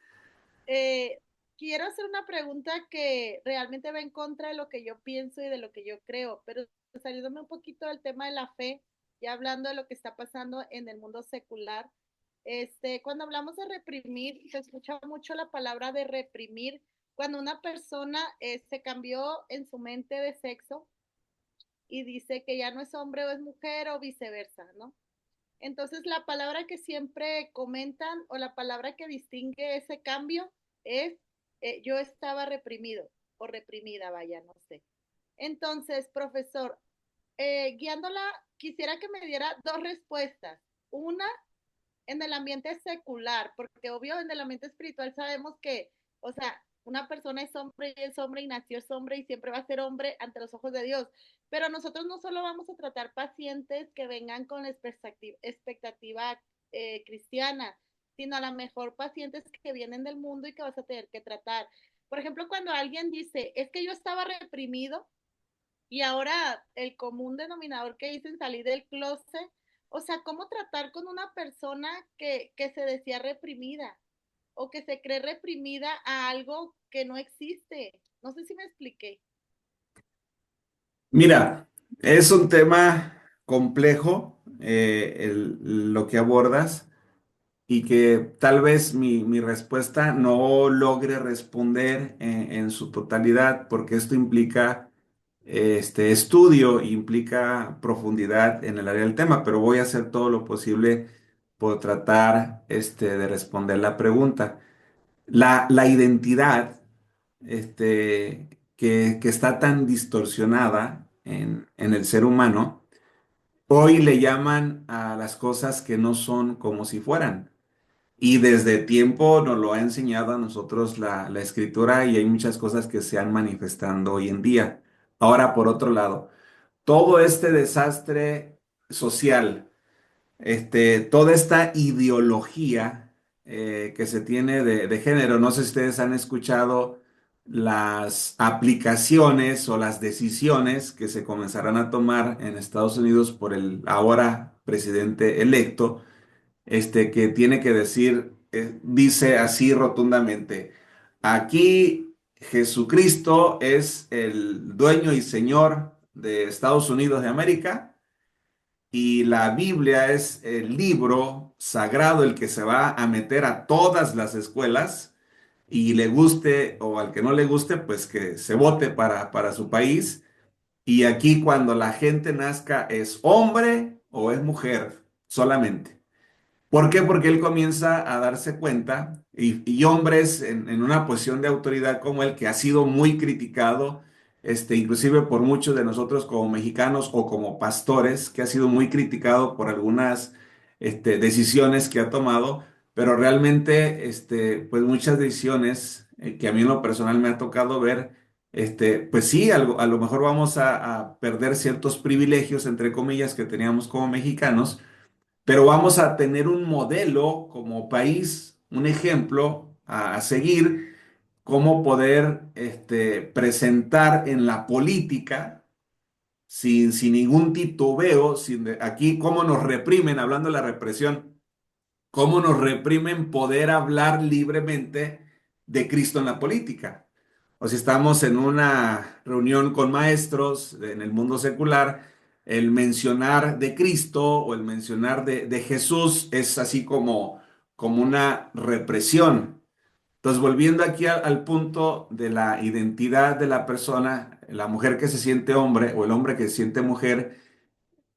Eh, Quiero hacer una pregunta que realmente va en contra de lo que yo pienso y de lo que yo creo, pero saliéndome un poquito del tema de la fe y hablando de lo que está pasando en el mundo secular. Cuando hablamos de reprimir, se escucha mucho la palabra de reprimir cuando una persona se cambió en su mente de sexo y dice que ya no es hombre o es mujer o viceversa, ¿no? Entonces, la palabra que siempre comentan o la palabra que distingue ese cambio es yo estaba reprimido o reprimida, vaya, no sé. Entonces, profesor, guiándola, quisiera que me diera dos respuestas. Una, en el ambiente secular, porque obvio en el ambiente espiritual sabemos que, o sea, una persona es hombre y nació es hombre y siempre va a ser hombre ante los ojos de Dios. Pero nosotros no solo vamos a tratar pacientes que vengan con expectativa cristiana, sino a lo mejor pacientes que vienen del mundo y que vas a tener que tratar. Por ejemplo, cuando alguien dice, es que yo estaba reprimido, y ahora el común denominador que dicen salir del closet, o sea, cómo tratar con una persona que se decía reprimida o que se cree reprimida a algo que no existe. No sé si me expliqué. Mira, es un tema complejo lo que abordas y que tal vez mi respuesta no logre responder en su totalidad porque esto implica estudio, implica profundidad en el área del tema, pero voy a hacer todo lo posible por tratar de responder la pregunta. La identidad que está tan distorsionada en el ser humano, hoy le llaman a las cosas que no son como si fueran. Y desde tiempo nos lo ha enseñado a nosotros la escritura y hay muchas cosas que se han manifestando hoy en día. Ahora, por otro lado, todo este desastre social, toda esta ideología que se tiene de género. No sé si ustedes han escuchado las aplicaciones o las decisiones que se comenzarán a tomar en Estados Unidos por el ahora presidente electo, que tiene que decir, dice así rotundamente, aquí Jesucristo es el dueño y señor de Estados Unidos de América y la Biblia es el libro sagrado, el que se va a meter a todas las escuelas y le guste o al que no le guste, pues que se vote para su país. Y aquí cuando la gente nazca es hombre o es mujer solamente. ¿Por qué? Porque él comienza a darse cuenta y hombres en una posición de autoridad como él, que ha sido muy criticado, inclusive por muchos de nosotros como mexicanos o como pastores, que ha sido muy criticado por algunas decisiones que ha tomado, pero realmente pues muchas decisiones que a mí en lo personal me ha tocado ver, pues sí, a lo mejor vamos a perder ciertos privilegios, entre comillas, que teníamos como mexicanos, pero vamos a tener un modelo como país, un ejemplo a seguir, cómo poder presentar en la política sin ningún titubeo, aquí cómo nos reprimen, hablando de la represión, cómo nos reprimen poder hablar libremente de Cristo en la política. O si estamos en una reunión con maestros en el mundo secular, el mencionar de Cristo o el mencionar de Jesús es así como una represión. Entonces, volviendo aquí al punto de la identidad de la persona, la mujer que se siente hombre o el hombre que se siente mujer,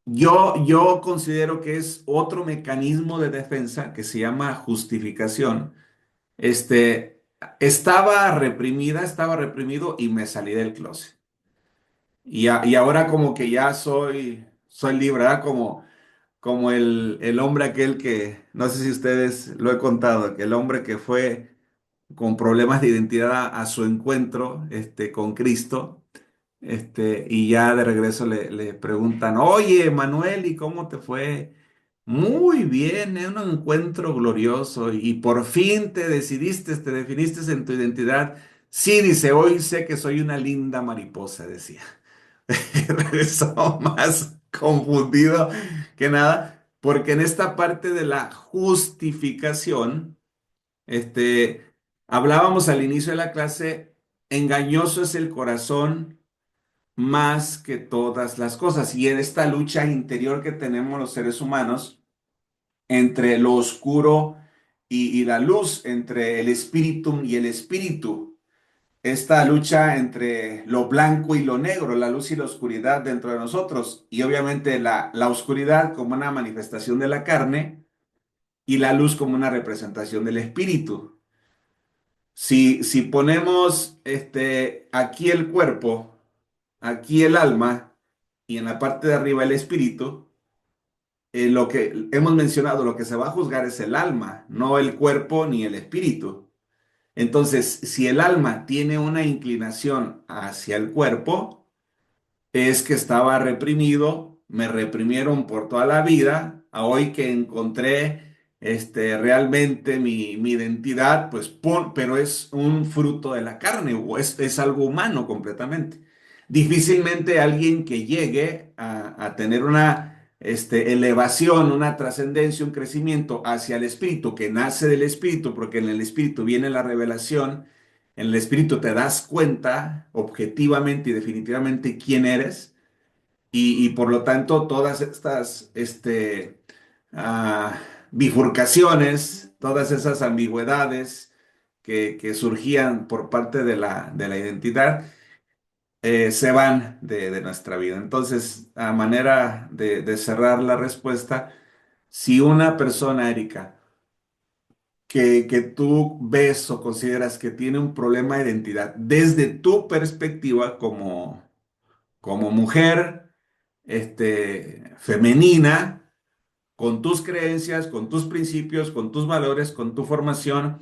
yo considero que es otro mecanismo de defensa que se llama justificación. Estaba reprimida, estaba reprimido y me salí del closet. Y ahora como que ya soy libre, ¿verdad? Como el hombre aquel que, no sé si ustedes lo he contado, que el hombre que fue con problemas de identidad a su encuentro, con Cristo, y ya de regreso le preguntan, oye, Manuel, ¿y cómo te fue? Muy bien, un encuentro glorioso y por fin te definiste en tu identidad. Sí, dice, hoy sé que soy una linda mariposa, decía. Regresó más confundido que nada, porque en esta parte de la justificación, hablábamos al inicio de la clase, engañoso es el corazón más que todas las cosas. Y en esta lucha interior que tenemos los seres humanos entre lo oscuro y la luz, entre el espíritu y el espíritu. esta lucha entre lo blanco y lo negro, la luz y la oscuridad dentro de nosotros. Y obviamente la oscuridad como una manifestación de la carne y la luz como una representación del espíritu. Si ponemos aquí el cuerpo, aquí el alma y en la parte de arriba el espíritu, lo que hemos mencionado, lo que se va a juzgar es el alma, no el cuerpo ni el espíritu. Entonces, si el alma tiene una inclinación hacia el cuerpo, es que estaba reprimido, me reprimieron por toda la vida, a hoy que encontré realmente mi identidad, pues pero es un fruto de la carne o es algo humano completamente. Difícilmente alguien que llegue a tener una elevación, una trascendencia, un crecimiento hacia el espíritu, que nace del espíritu, porque en el espíritu viene la revelación, en el espíritu te das cuenta objetivamente y definitivamente quién eres y por lo tanto todas estas ah, bifurcaciones, todas esas ambigüedades que surgían por parte de la identidad se van de nuestra vida. Entonces, a manera de cerrar la respuesta, si una persona, Erika, que tú ves o consideras que tiene un problema de identidad desde tu perspectiva como mujer femenina, con tus creencias, con tus principios, con tus valores, con tu formación,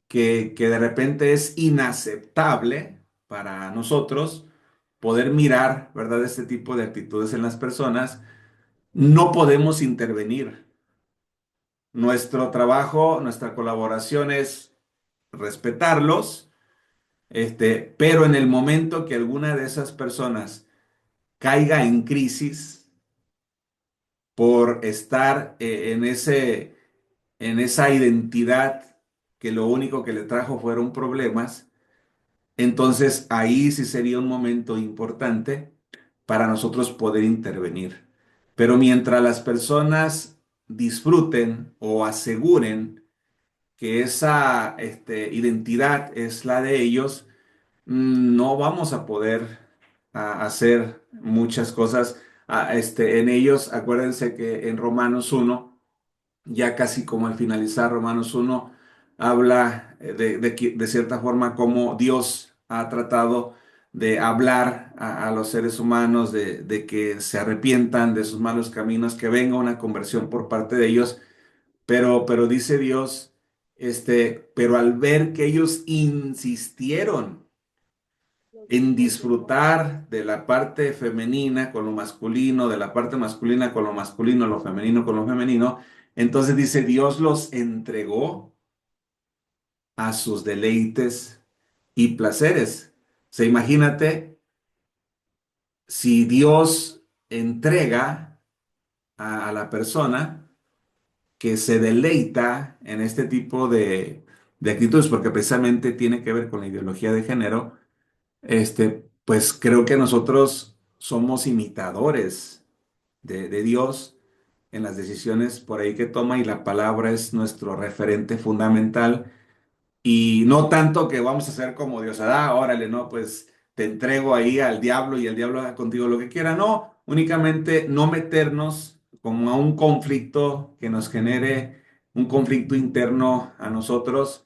que de repente es inaceptable para nosotros poder mirar, ¿verdad?, este tipo de actitudes en las personas, no podemos intervenir. Nuestro trabajo, nuestra colaboración es respetarlos, pero en el momento que alguna de esas personas caiga en crisis por estar en esa identidad que lo único que le trajo fueron problemas, entonces ahí sí sería un momento importante para nosotros poder intervenir. Pero mientras las personas disfruten o aseguren que esa identidad es la de ellos, no vamos a poder hacer muchas cosas. En ellos, acuérdense que en Romanos 1, ya casi como al finalizar Romanos 1, habla de cierta forma cómo Dios ha tratado de hablar a los seres humanos, de que se arrepientan de sus malos caminos, que venga una conversión por parte de ellos, pero dice Dios, pero al ver que ellos insistieron Los en entregó. disfrutar de la parte femenina con lo masculino, de la parte masculina con lo masculino, lo femenino con lo femenino. Entonces dice, Dios los entregó a sus deleites y placeres. O sea, imagínate si Dios entrega a la persona que se deleita en este tipo de actitudes, porque precisamente tiene que ver con la ideología de género. Pues creo que nosotros somos imitadores de Dios en las decisiones por ahí que toma y la palabra es nuestro referente fundamental y no tanto que vamos a ser como Dios, órale, no, pues te entrego ahí al diablo y el diablo haga contigo lo que quiera, no, únicamente no meternos como a un conflicto que nos genere un conflicto interno a nosotros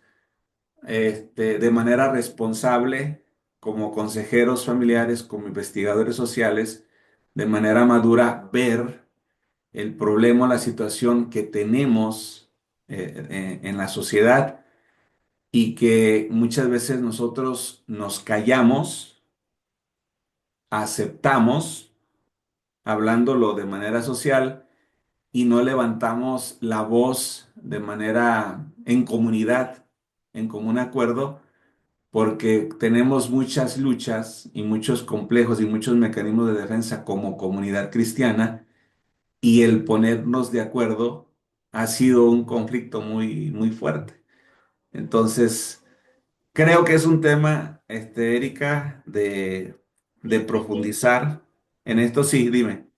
de manera responsable, como consejeros familiares, como investigadores sociales, de manera madura, ver el problema, la situación que tenemos en la sociedad y que muchas veces nosotros nos callamos, aceptamos, hablándolo de manera social y no levantamos la voz de manera en comunidad, en común acuerdo porque tenemos muchas luchas y muchos complejos y muchos mecanismos de defensa como comunidad cristiana y el ponernos de acuerdo ha sido un conflicto muy, muy fuerte. Entonces, creo que es un tema, Erika, de Sí, sí, sí. profundizar en esto. Sí, dime.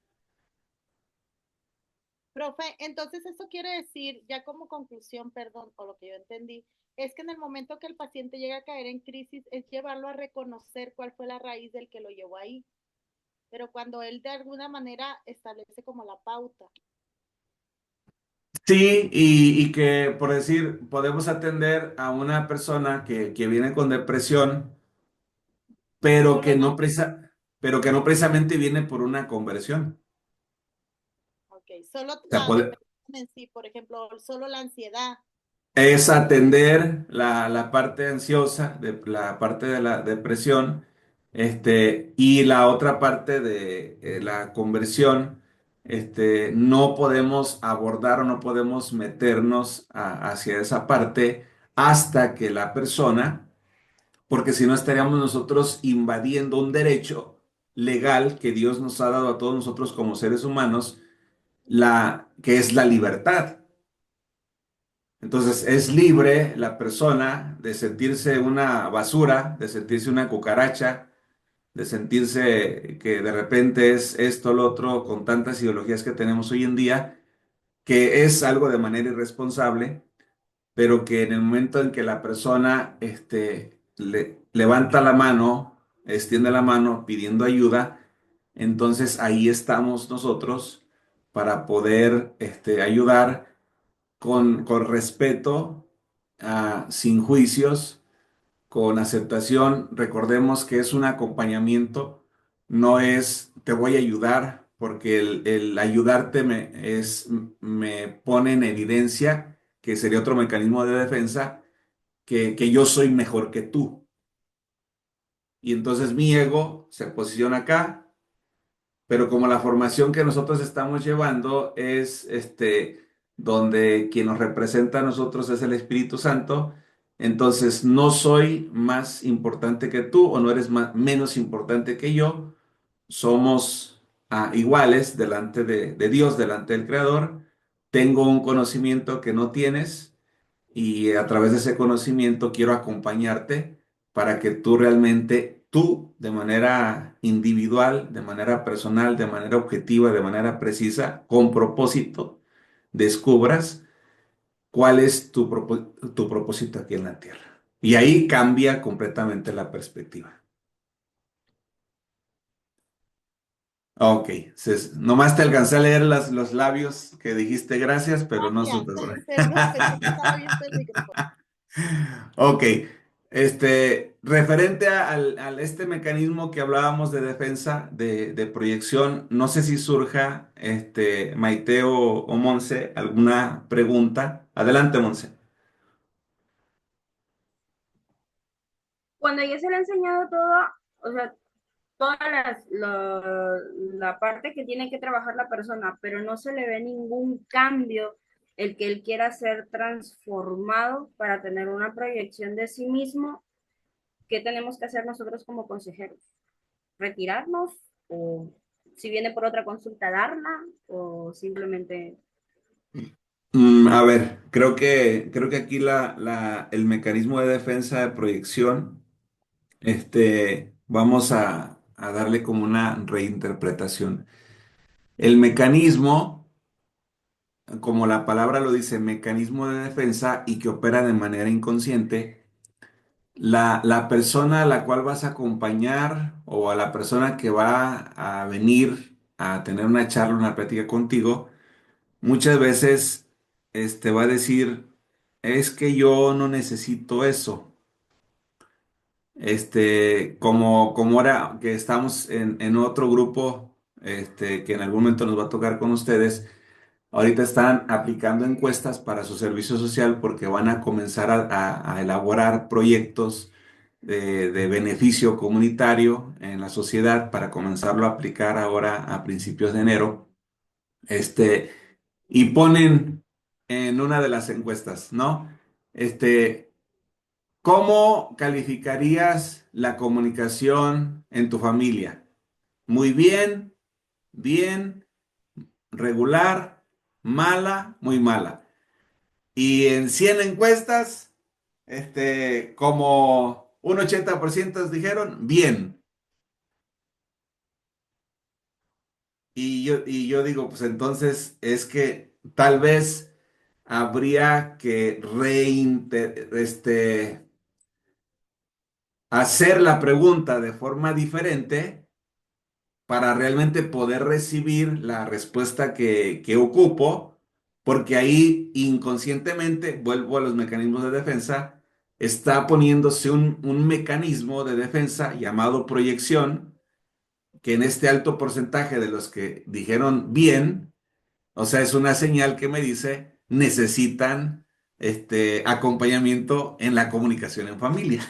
Profe, entonces eso quiere decir, ya como conclusión, perdón, o lo que yo entendí, es que en el momento que el paciente llega a caer en crisis, es llevarlo a reconocer cuál fue la raíz del que lo llevó ahí. Pero cuando él de alguna manera establece como la pauta. Sí, y que, por decir, podemos atender a una persona que viene con depresión, pero Solo que la, no pero que no precisamente viene por una conversión. okay, solo O sea, la depresión en sí, por ejemplo, solo la ansiedad. es atender la parte ansiosa, la parte de la depresión, y la otra parte de la conversión, no podemos abordar o no podemos meternos hacia esa parte hasta que la persona, porque si no estaríamos nosotros invadiendo un derecho legal que Dios nos ha dado a todos nosotros como seres humanos, que es la libertad. Entonces es libre la persona de sentirse una basura, de sentirse una cucaracha, de sentirse que de repente es esto, lo otro, con tantas ideologías que tenemos hoy en día, que es algo de manera irresponsable, pero que en el momento en que la persona levanta la mano, extiende la mano pidiendo ayuda, entonces ahí estamos nosotros para poder ayudar con respeto, sin juicios, con aceptación. Recordemos que es un acompañamiento, no es te voy a ayudar, porque el ayudarte me pone en evidencia, que sería otro mecanismo de defensa, que yo soy mejor que tú. Y entonces mi ego se posiciona acá, pero como la formación que nosotros estamos llevando es donde quien nos representa a nosotros es el Espíritu Santo, entonces no soy más importante que tú o no eres menos importante que yo, somos iguales delante de Dios, delante del Creador. Tengo un conocimiento que no tienes y a través de ese conocimiento quiero acompañarte para que tú realmente, tú de manera individual, de manera personal, de manera objetiva, de manera precisa, con propósito, descubras cuál es tu propósito aquí en la tierra. Y ahí cambia completamente la perspectiva. Ok, nomás te alcancé a leer los labios que dijiste gracias, pero no Gracias, supe por ahí. en serio, pensé que estaba abierto el micrófono. Ok, referente al este mecanismo que hablábamos de defensa, de proyección, no sé si surja, Maite o Monse, alguna pregunta. Adelante, Monse. Cuando ya se le ha enseñado todo, o sea, toda la parte que tiene que trabajar la persona, pero no se le ve ningún cambio, el que él quiera ser transformado para tener una proyección de sí mismo. ¿Qué tenemos que hacer nosotros como consejeros? ¿Retirarnos? ¿O si viene por otra consulta, darla? ¿O simplemente... A ver, creo que aquí el mecanismo de defensa de proyección, vamos a darle como una reinterpretación. El mecanismo, como la palabra lo dice, mecanismo de defensa y que opera de manera inconsciente, la persona a la cual vas a acompañar o a la persona que va a venir a tener una charla, una plática contigo, muchas veces va a decir, es que yo no necesito eso. Como ahora que estamos en otro grupo, que en algún momento nos va a tocar con ustedes. Ahorita están aplicando encuestas para su servicio social porque van a comenzar a elaborar proyectos de beneficio comunitario en la sociedad para comenzarlo a aplicar ahora a principios de enero. Este, y ponen en una de las encuestas, ¿no? Este, ¿Cómo calificarías la comunicación en tu familia? Muy bien, bien, regular, mala, muy mala. Y en 100 encuestas, como un 80% dijeron bien. Y yo digo, pues entonces es que tal vez habría que hacer la pregunta de forma diferente para realmente poder recibir la respuesta que ocupo, porque ahí inconscientemente, vuelvo a los mecanismos de defensa, está poniéndose un mecanismo de defensa llamado proyección, que en este alto porcentaje de los que dijeron bien, o sea, es una señal que me dice necesitan acompañamiento en la comunicación en familia.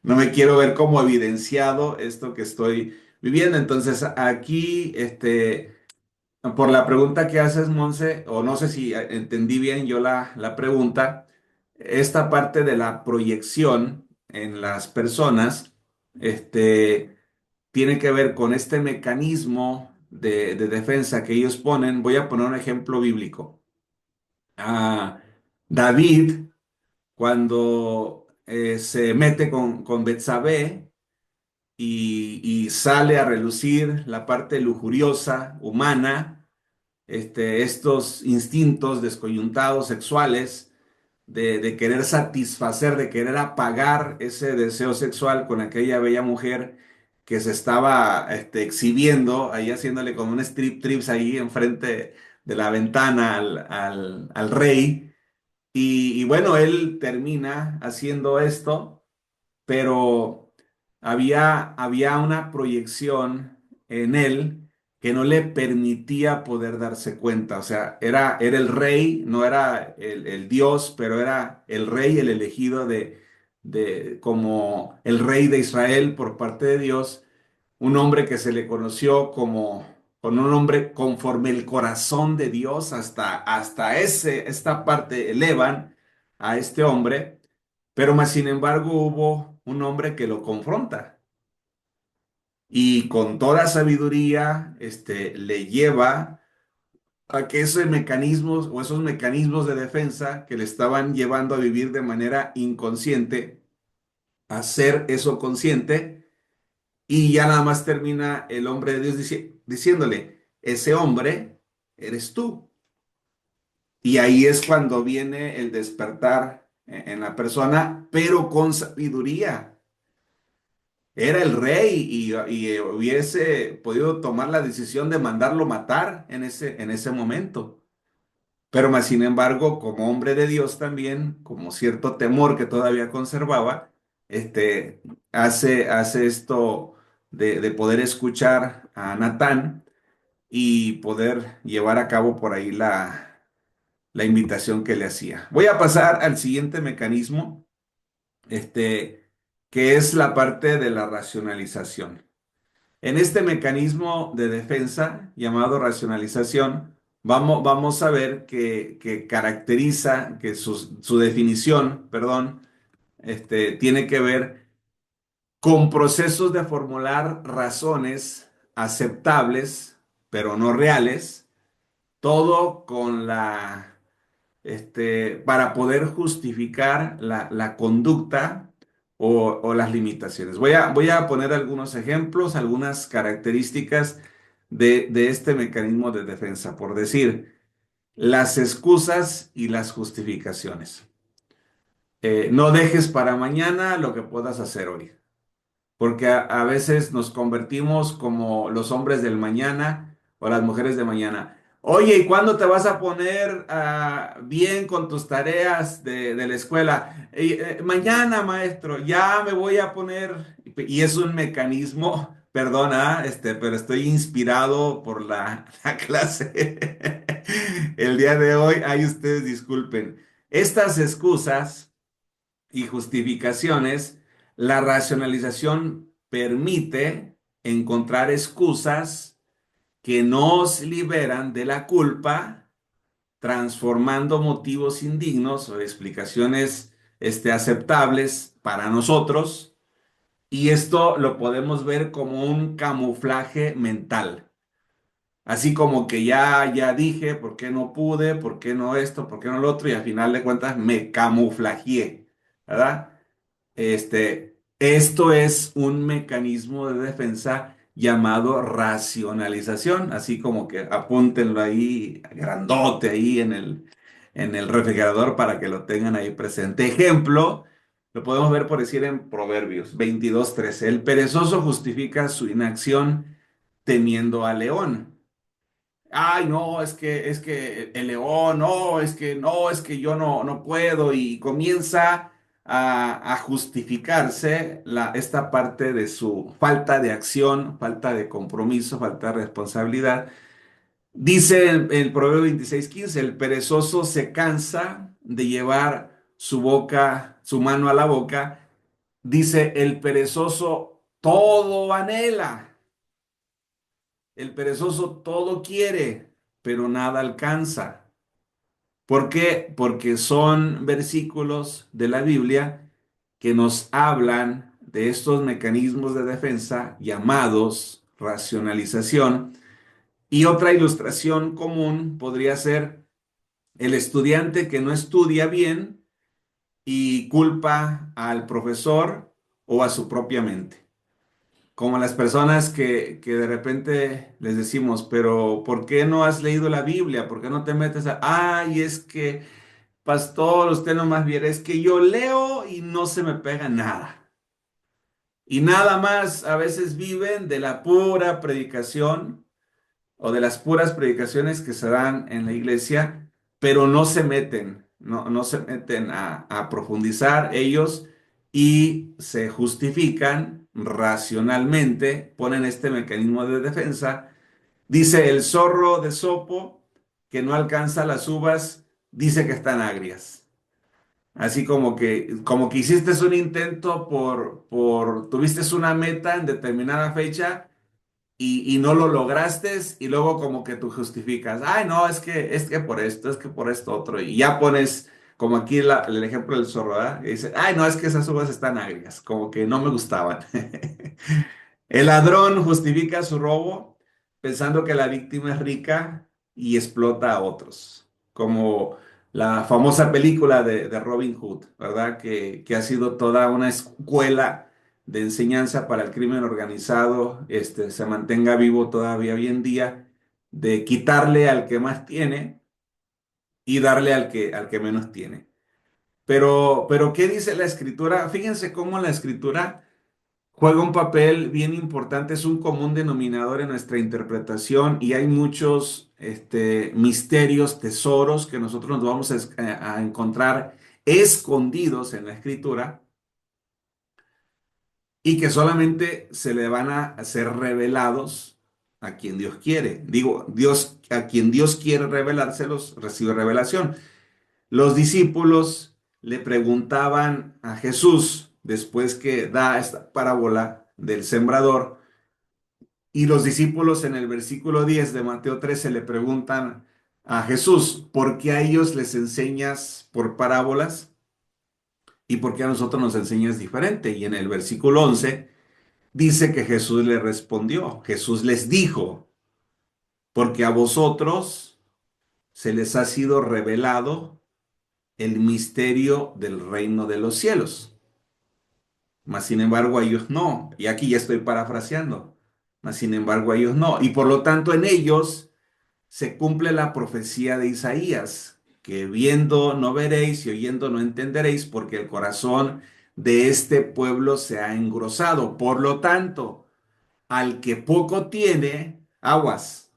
No me quiero ver como evidenciado esto que estoy viviendo. Entonces, aquí, por la pregunta que haces, Monse, o no sé si entendí bien yo la pregunta, esta parte de la proyección en las personas, tiene que ver con este mecanismo de defensa que ellos ponen. Voy a poner un ejemplo bíblico. Ah, David, cuando se mete con Betsabé y sale a relucir la parte lujuriosa, humana, estos instintos descoyuntados sexuales de querer satisfacer, de querer apagar ese deseo sexual con aquella bella mujer que se estaba exhibiendo, ahí haciéndole como un strip trips ahí enfrente de la ventana al rey. Y bueno, él termina haciendo esto, pero había una proyección en él que no le permitía poder darse cuenta. O sea, era el rey, no era el Dios, pero era el rey, el elegido como el rey de Israel por parte de Dios, un hombre que se le conoció con un hombre conforme el corazón de Dios, esta parte elevan a este hombre, pero más sin embargo hubo un hombre que lo confronta y con toda sabiduría, le lleva a que esos mecanismos de defensa que le estaban llevando a vivir de manera inconsciente, a hacer eso consciente. Y ya nada más termina el hombre de Dios diciéndole, ese hombre eres tú. Y ahí es cuando viene el despertar en la persona, pero con sabiduría. Era el rey y hubiese podido tomar la decisión de mandarlo matar en ese momento. Pero más sin embargo, como hombre de Dios también, como cierto temor que todavía conservaba, este, hace esto de poder escuchar a Natán y poder llevar a cabo por ahí la invitación que le hacía. Voy a pasar al siguiente mecanismo, que es la parte de la racionalización. En este mecanismo de defensa llamado racionalización, vamos a ver que caracteriza, que su definición, perdón, tiene que ver con procesos de formular razones aceptables, pero no reales, todo para poder justificar la conducta o las limitaciones. Voy a poner algunos ejemplos, algunas características de este mecanismo de defensa, por decir, las excusas y las justificaciones. No dejes para mañana lo que puedas hacer hoy, porque a veces nos convertimos como los hombres del mañana o las mujeres de mañana. Oye, ¿y cuándo te vas a poner bien con tus tareas de la escuela? Mañana, maestro, ya me voy a poner. Y es un mecanismo, perdona, pero estoy inspirado por la clase. El día de hoy, ay, ustedes disculpen. Estas excusas y justificaciones, la racionalización permite encontrar excusas que nos liberan de la culpa, transformando motivos indignos o explicaciones aceptables para nosotros. Y esto lo podemos ver como un camuflaje mental. Así como que ya dije por qué no pude, por qué no esto, por qué no lo otro, y al final de cuentas me camuflajeé, ¿verdad? Esto es un mecanismo de defensa llamado racionalización, así como que apúntenlo ahí, grandote ahí en el refrigerador para que lo tengan ahí presente. Ejemplo, lo podemos ver por decir en Proverbios 22:13. El perezoso justifica su inacción temiendo al león. Ay, no, es que el león, no, es que no, es que yo no puedo, y comienza a justificarse esta parte de su falta de acción, falta de compromiso, falta de responsabilidad. Dice el Proverbio 26:15, el perezoso se cansa de llevar su mano a la boca. Dice, el perezoso todo anhela. El perezoso todo quiere, pero nada alcanza. ¿Por qué? Porque son versículos de la Biblia que nos hablan de estos mecanismos de defensa llamados racionalización. Y otra ilustración común podría ser el estudiante que no estudia bien y culpa al profesor o a su propia mente. Como las personas que de repente les decimos, pero ¿por qué no has leído la Biblia? ¿Por qué no te metes a... Ay, es que, pastor, usted no más viera, es que yo leo y no se me pega nada. Y nada más a veces viven de la pura predicación o de las puras predicaciones que se dan en la iglesia, pero no se meten, no se meten a profundizar ellos y se justifican racionalmente, ponen este mecanismo de defensa. Dice el zorro de Sopo que no alcanza las uvas, dice que están agrias. Así como que hiciste un intento tuviste una meta en determinada fecha y no lo lograste, y luego como que tú justificas, ay, no, es que por esto, es que por esto otro, y ya pones como aquí el ejemplo del zorro, ¿verdad? Y dice, ay, no, es que esas uvas están agrias, como que no me gustaban. El ladrón justifica su robo pensando que la víctima es rica y explota a otros, como la famosa película de Robin Hood, ¿verdad? Que ha sido toda una escuela de enseñanza para el crimen organizado, se mantenga vivo todavía hoy en día, de quitarle al que más tiene y darle al que menos tiene. Pero, ¿qué dice la escritura? Fíjense cómo la escritura juega un papel bien importante, es un común denominador en nuestra interpretación, y hay muchos misterios, tesoros que nosotros nos vamos a encontrar escondidos en la escritura y que solamente se le van a ser revelados a quien Dios quiere. Digo, Dios, a quien Dios quiere revelárselos, recibe revelación. Los discípulos le preguntaban a Jesús, después que da esta parábola del sembrador, y los discípulos en el versículo 10 de Mateo 13 le preguntan a Jesús, ¿por qué a ellos les enseñas por parábolas y por qué a nosotros nos enseñas diferente? Y en el versículo 11 dice que Jesús le respondió, Jesús les dijo, porque a vosotros se les ha sido revelado el misterio del reino de los cielos, mas sin embargo a ellos no. Y aquí ya estoy parafraseando, mas sin embargo a ellos no. Y por lo tanto en ellos se cumple la profecía de Isaías, que viendo no veréis y oyendo no entenderéis, porque el corazón de este pueblo se ha engrosado. Por lo tanto, al que poco tiene, aguas,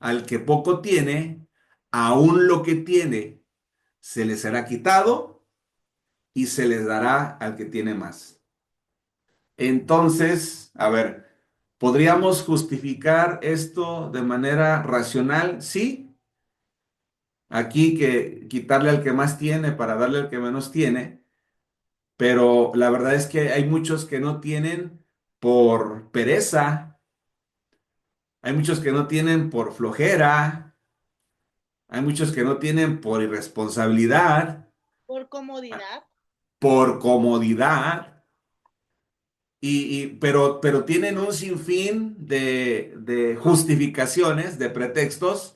al que poco tiene, aún lo que tiene se le será quitado y se les dará al que tiene más. Entonces, a ver, ¿podríamos justificar esto de manera racional? Sí. Aquí que quitarle al que más tiene para darle al que menos tiene, pero la verdad es que hay muchos que no tienen por pereza, hay muchos que no tienen por flojera, hay muchos que no tienen por irresponsabilidad, Por comodidad. por comodidad, pero tienen un sinfín de justificaciones, de pretextos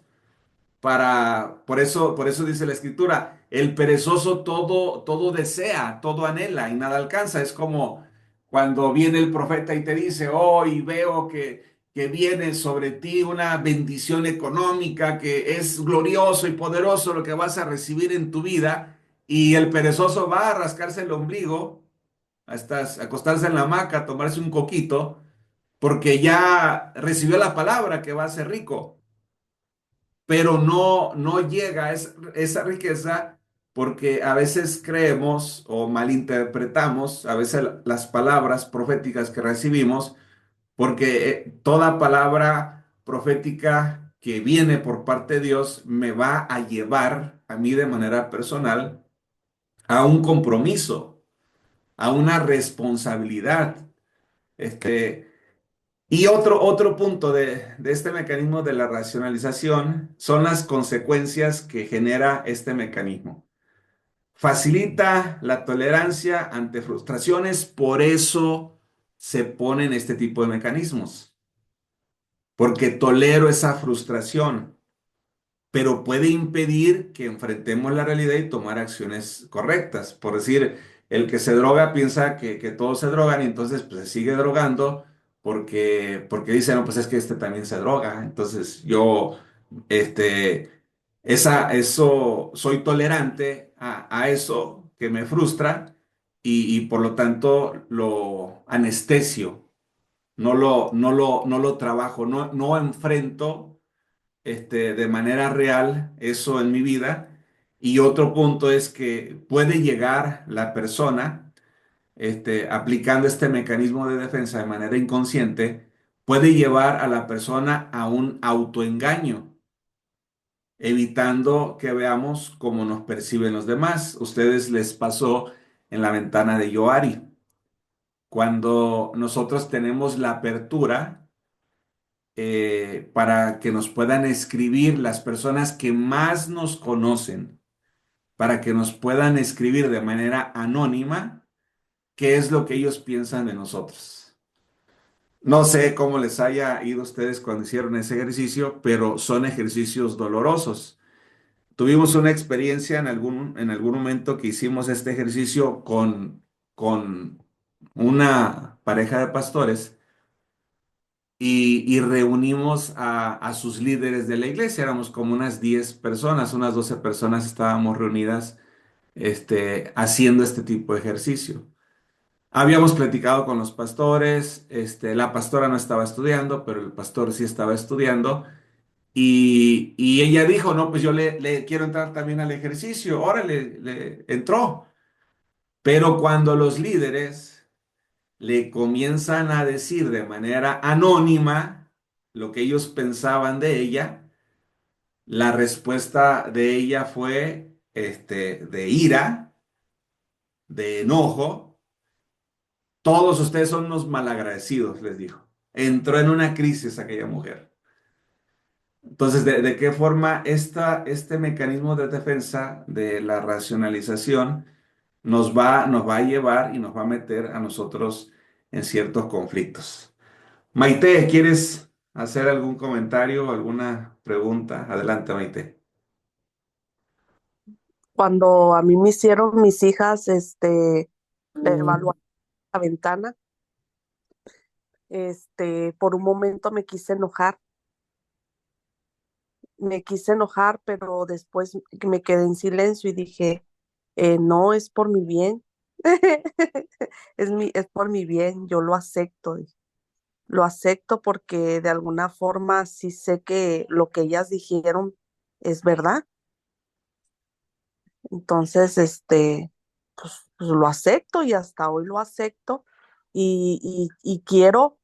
por eso dice la escritura, el perezoso todo desea, todo anhela y nada alcanza. Es como Cuando viene el profeta y te dice, hoy veo que viene sobre ti una bendición económica, que es glorioso y poderoso lo que vas a recibir en tu vida, y el perezoso va a rascarse el ombligo, hasta acostarse en la hamaca, tomarse un coquito, porque ya recibió la palabra que va a ser rico, pero no llega a esa riqueza porque a veces creemos o malinterpretamos a veces las palabras proféticas que recibimos, porque toda palabra profética que viene por parte de Dios me va a llevar a mí de manera personal a un compromiso, a una responsabilidad. Este, y otro punto de este mecanismo de la racionalización son las consecuencias que genera este mecanismo. Facilita la tolerancia ante frustraciones, por eso se ponen este tipo de mecanismos, porque tolero esa frustración, pero puede impedir que enfrentemos la realidad y tomar acciones correctas. Por decir, el que se droga piensa que todos se drogan y entonces pues, se sigue drogando porque dice, no, pues es que este también se droga. Entonces yo, este, soy tolerante a eso que me frustra y por lo tanto lo anestesio, no lo trabajo, no enfrento de manera real eso en mi vida. Y otro punto es que puede llegar la persona, aplicando este mecanismo de defensa de manera inconsciente, puede llevar a la persona a un autoengaño, evitando que veamos cómo nos perciben los demás. Ustedes les pasó en la ventana de Yoari. Cuando nosotros tenemos la apertura, para que nos puedan escribir las personas que más nos conocen, para que nos puedan escribir de manera anónima qué es lo que ellos piensan de nosotros. No sé cómo les haya ido a ustedes cuando hicieron ese ejercicio, pero son ejercicios dolorosos. Tuvimos una experiencia en algún momento que hicimos este ejercicio con una pareja de pastores y reunimos a sus líderes de la iglesia. Éramos como unas 10 personas, unas 12 personas estábamos reunidas haciendo este tipo de ejercicio. Habíamos platicado con los pastores, la pastora no estaba estudiando, pero el pastor sí estaba estudiando. Y ella dijo, no, pues yo le quiero entrar también al ejercicio. Órale, le entró. Pero cuando los líderes le comienzan a decir de manera anónima lo que ellos pensaban de ella, la respuesta de ella fue de ira, de enojo. Todos ustedes son unos malagradecidos, les dijo. Entró en una crisis aquella mujer. Entonces, ¿de qué forma este mecanismo de defensa de la racionalización nos va a llevar y nos va a meter a nosotros en ciertos conflictos? Maite, ¿quieres hacer algún comentario o alguna pregunta? Adelante, Maite. Cuando a mí me hicieron mis hijas, la evaluación de la ventana, por un momento me quise enojar, pero después me quedé en silencio y dije, no, es por mi bien, es por mi bien, yo lo acepto, lo acepto porque de alguna forma sí sé que lo que ellas dijeron es verdad, entonces, pues lo acepto y hasta hoy lo acepto y quiero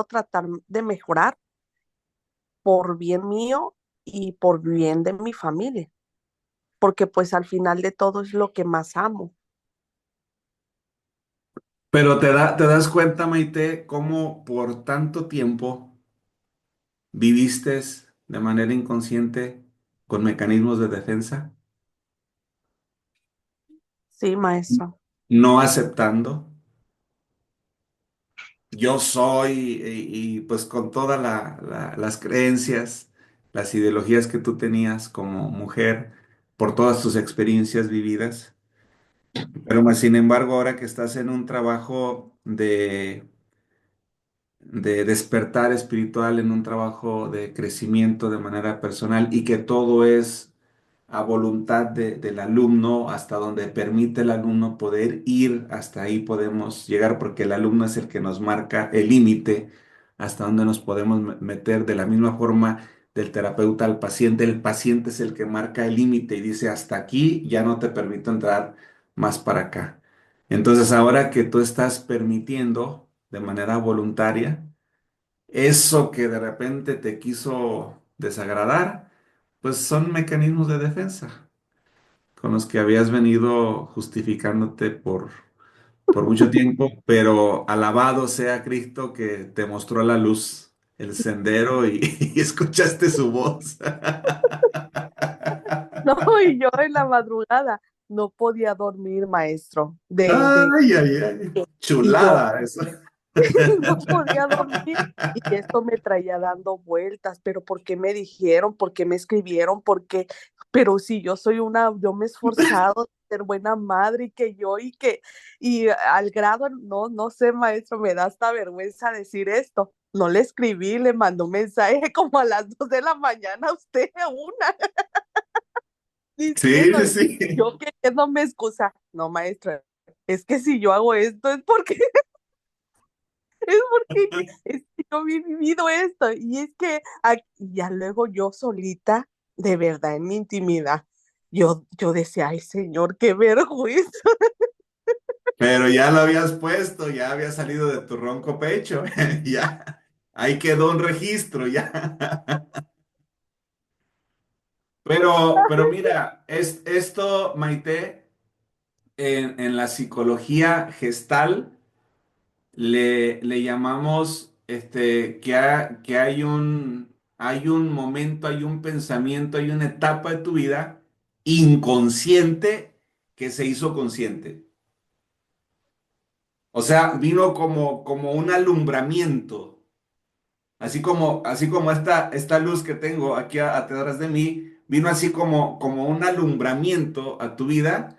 tratar de mejorar por bien mío y por bien de mi familia, porque pues al final de todo es lo que más amo. Pero te das cuenta, Maite, cómo por tanto tiempo viviste de manera inconsciente con mecanismos de defensa, Sí, maestro. no aceptando. Yo soy, pues con todas las creencias, las ideologías que tú tenías como mujer, por todas tus experiencias vividas. Pero más sin embargo, ahora que estás en un trabajo de, de despertar espiritual en un trabajo de crecimiento de manera personal y que todo es a voluntad del alumno, hasta donde permite el alumno poder ir, hasta ahí podemos llegar, porque el alumno es el que nos marca el límite, hasta donde nos podemos meter de la misma forma del terapeuta al paciente. El paciente es el que marca el límite y dice, hasta aquí ya no te permito entrar más para acá. Entonces, ahora que tú estás permitiendo de manera voluntaria, eso que de repente te quiso desagradar, pues son mecanismos de defensa con los que habías venido justificándote por mucho tiempo, pero alabado sea Cristo que te mostró la luz, el sendero y, y escuchaste su voz. No, y yo en la madrugada no podía dormir, maestro, Ay, ay, ay, y yo chulada eso. no podía dormir y esto me traía dando vueltas, pero ¿por qué me dijeron? ¿Por qué me escribieron? ¿Por qué? Pero si yo me he esforzado de ser buena madre y al grado, no, no sé, maestro, me da hasta vergüenza decir esto. No le escribí, le mandó un mensaje como a las 2 de la mañana a usted, a una, Sí, diciendo, sí, sí. yo queriéndome excusa. No, maestra, es que si yo hago esto es porque es porque es que yo he vivido esto y es que ya luego yo solita, de verdad, en mi intimidad, yo decía, ay Señor, qué vergüenza. Pero ya lo habías puesto, ya había salido de tu ronco pecho, ya. Ahí quedó un registro, ya. Pero mira, esto, Maite, en la psicología gestal le llamamos que hay un momento, hay un pensamiento, hay una etapa de tu vida inconsciente que se hizo consciente. O sea, vino como un alumbramiento. Así como esta luz que tengo aquí atrás de mí, vino así como un alumbramiento a tu vida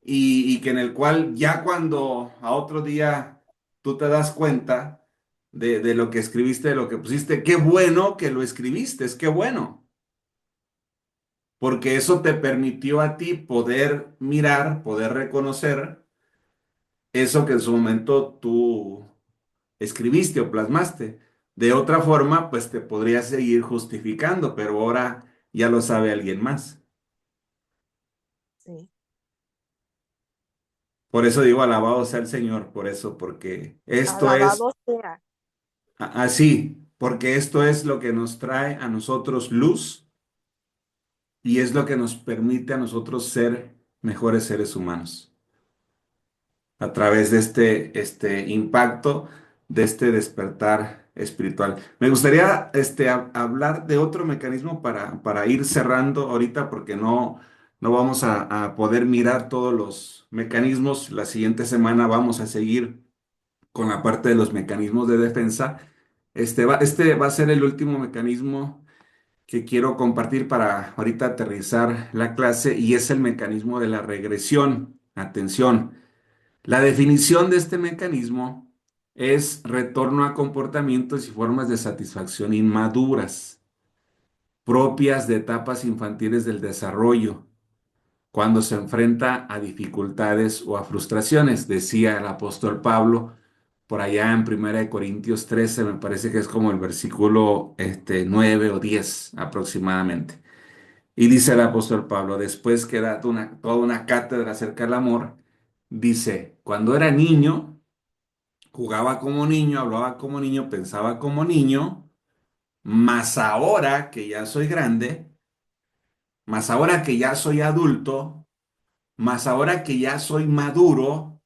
y que en el cual ya cuando a otro día tú te das cuenta de lo que escribiste, de lo que pusiste, qué bueno que lo escribiste, es qué bueno, porque eso te permitió a ti poder mirar, poder reconocer eso que en su momento tú escribiste o plasmaste. De otra forma, pues te podría seguir justificando, pero ahora ya lo sabe alguien más. Sí, Por eso digo, alabado sea el Señor, por eso, porque esto es alabado sea. así, porque esto es lo que nos trae a nosotros luz y es lo que nos permite a nosotros ser mejores seres humanos a través de este impacto, de este despertar espiritual. Me gustaría hablar de otro mecanismo para ir cerrando ahorita, porque no vamos a poder mirar todos los mecanismos. La siguiente semana vamos a seguir con la parte de los mecanismos de defensa. Este va a ser el último mecanismo que quiero compartir para ahorita aterrizar la clase y es el mecanismo de la regresión. Atención. La definición de este mecanismo es retorno a comportamientos y formas de satisfacción inmaduras, propias de etapas infantiles del desarrollo, cuando se enfrenta a dificultades o a frustraciones, decía el apóstol Pablo por allá en 1 Corintios 13, me parece que es como el versículo 9 o 10 aproximadamente. Y dice el apóstol Pablo, después que da toda una cátedra acerca del amor, dice, cuando era niño, jugaba como niño, hablaba como niño, pensaba como niño, mas ahora que ya soy grande, mas ahora que ya soy adulto, mas ahora que ya soy maduro,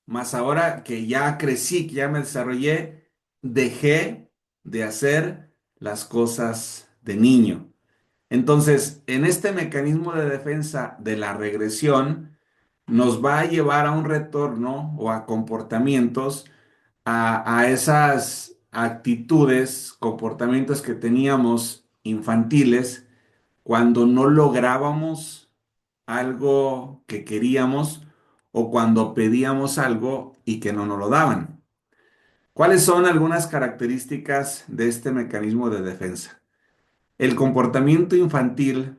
mas ahora que ya crecí, que ya me desarrollé, dejé de hacer las cosas de niño. Entonces, en este mecanismo de defensa de la regresión, nos va a llevar a un retorno o a comportamientos a esas actitudes, comportamientos que teníamos infantiles cuando no lográbamos algo que queríamos o cuando pedíamos algo y que no nos lo daban. ¿Cuáles son algunas características de este mecanismo de defensa? El comportamiento infantil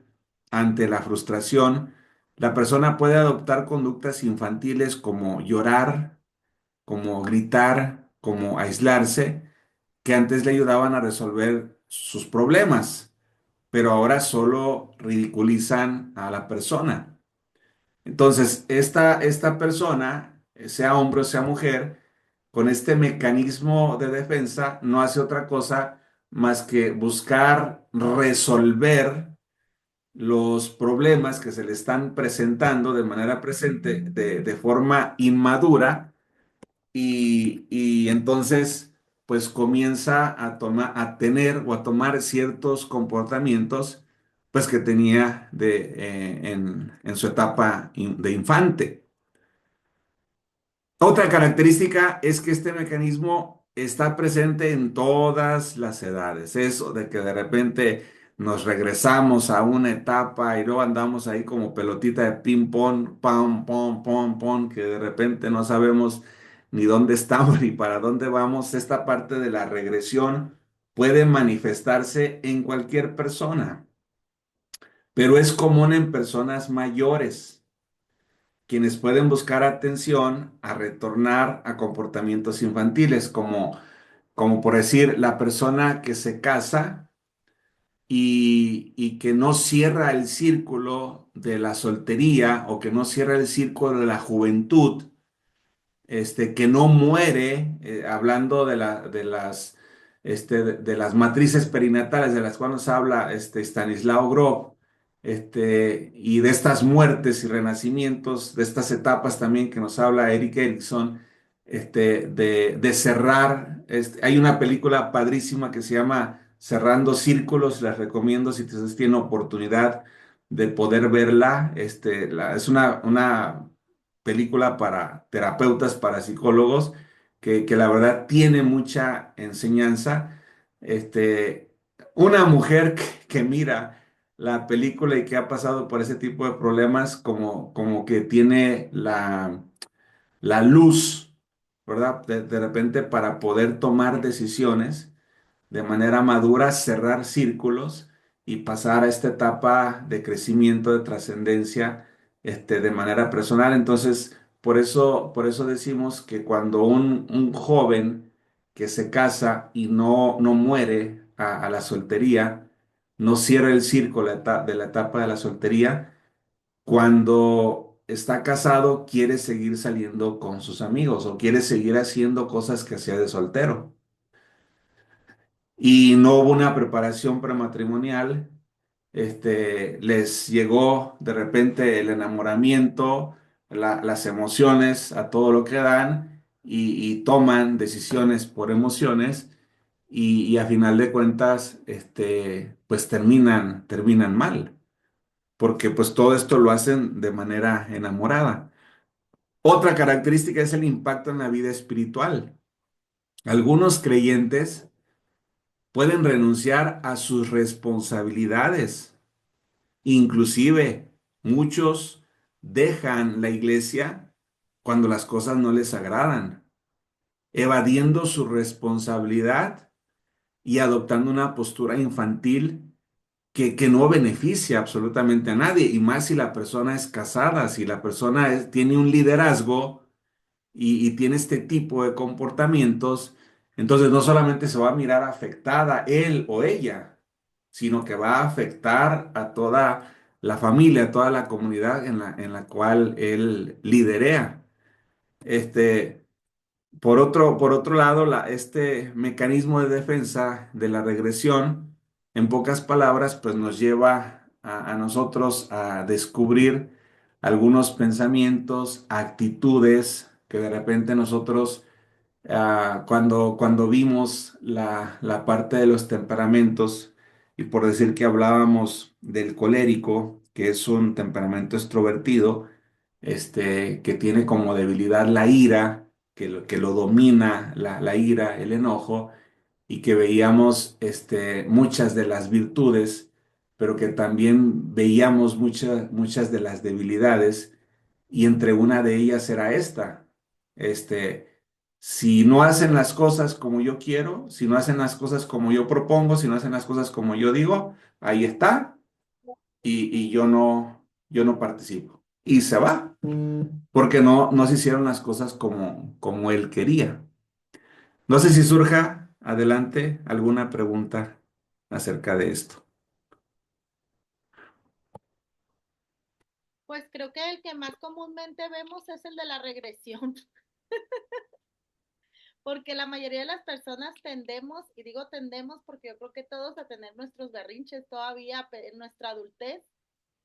ante la frustración, la persona puede adoptar conductas infantiles como llorar, como gritar, como aislarse, que antes le ayudaban a resolver sus problemas, pero ahora solo ridiculizan a la persona. Entonces, esta persona, sea hombre o sea mujer, con este mecanismo de defensa no hace otra cosa más que buscar resolver los problemas que se le están presentando de manera presente, de forma inmadura, y entonces pues comienza a tomar, a tener o a tomar ciertos comportamientos pues que tenía en su etapa de infante. Otra característica es que este mecanismo está presente en todas las edades. Eso de que de repente nos regresamos a una etapa y luego andamos ahí como pelotita de ping pong, pam, pam, pam, pam, que de repente no sabemos ni dónde estamos ni para dónde vamos. Esta parte de la regresión puede manifestarse en cualquier persona, pero es común en personas mayores, quienes pueden buscar atención a retornar a comportamientos infantiles, como por decir la persona que se casa y que no cierra el círculo de la soltería o que no cierra el círculo de la juventud, que no muere, hablando de las matrices perinatales de las cuales nos habla Stanislao Grof, y de estas muertes y renacimientos, de estas etapas también que nos habla Eric Erikson, de cerrar. Hay una película padrísima que se llama Cerrando Círculos, les recomiendo si ustedes tienen oportunidad de poder verla. Es una película para terapeutas, para psicólogos, que la verdad tiene mucha enseñanza. Este, una mujer que mira la película y que ha pasado por ese tipo de problemas, como que tiene la luz, ¿verdad? De repente para poder tomar decisiones de manera madura, cerrar círculos y pasar a esta etapa de crecimiento, de trascendencia, de manera personal. Entonces, por eso decimos que cuando un joven que se casa y no muere a la soltería, no cierra el círculo de la etapa de la soltería, cuando está casado quiere seguir saliendo con sus amigos o quiere seguir haciendo cosas que hacía de soltero y no hubo una preparación prematrimonial. Les llegó de repente el enamoramiento, las emociones a todo lo que dan, y toman decisiones por emociones, y a final de cuentas, pues terminan mal, porque pues todo esto lo hacen de manera enamorada. Otra característica es el impacto en la vida espiritual. Algunos creyentes pueden renunciar a sus responsabilidades. Inclusive, muchos dejan la iglesia cuando las cosas no les agradan, evadiendo su responsabilidad y adoptando una postura infantil que no beneficia absolutamente a nadie, y más si la persona es casada, si la persona tiene un liderazgo y tiene este tipo de comportamientos. Entonces no solamente se va a mirar afectada él o ella, sino que va a afectar a toda la familia, a toda la comunidad en la cual él liderea. Este, por otro lado, este mecanismo de defensa de la regresión, en pocas palabras, pues nos lleva a nosotros a descubrir algunos pensamientos, actitudes que de repente nosotros, cuando vimos la parte de los temperamentos, y por decir que hablábamos del colérico, que es un temperamento extrovertido, que tiene como debilidad la ira, que lo domina la ira, el enojo, y que veíamos muchas de las virtudes, pero que también veíamos muchas de las debilidades, y entre una de ellas era esta. Este, Si no hacen las cosas como yo quiero, si no hacen las cosas como yo propongo, si no hacen las cosas como yo digo, ahí está, y yo no participo. Y se va, porque no se hicieron las cosas como él quería. No sé si surja adelante alguna pregunta acerca de esto. Pues creo que el que más comúnmente vemos es el de la regresión, porque la mayoría de las personas tendemos, y digo tendemos porque yo creo que todos a tener nuestros berrinches todavía en nuestra adultez,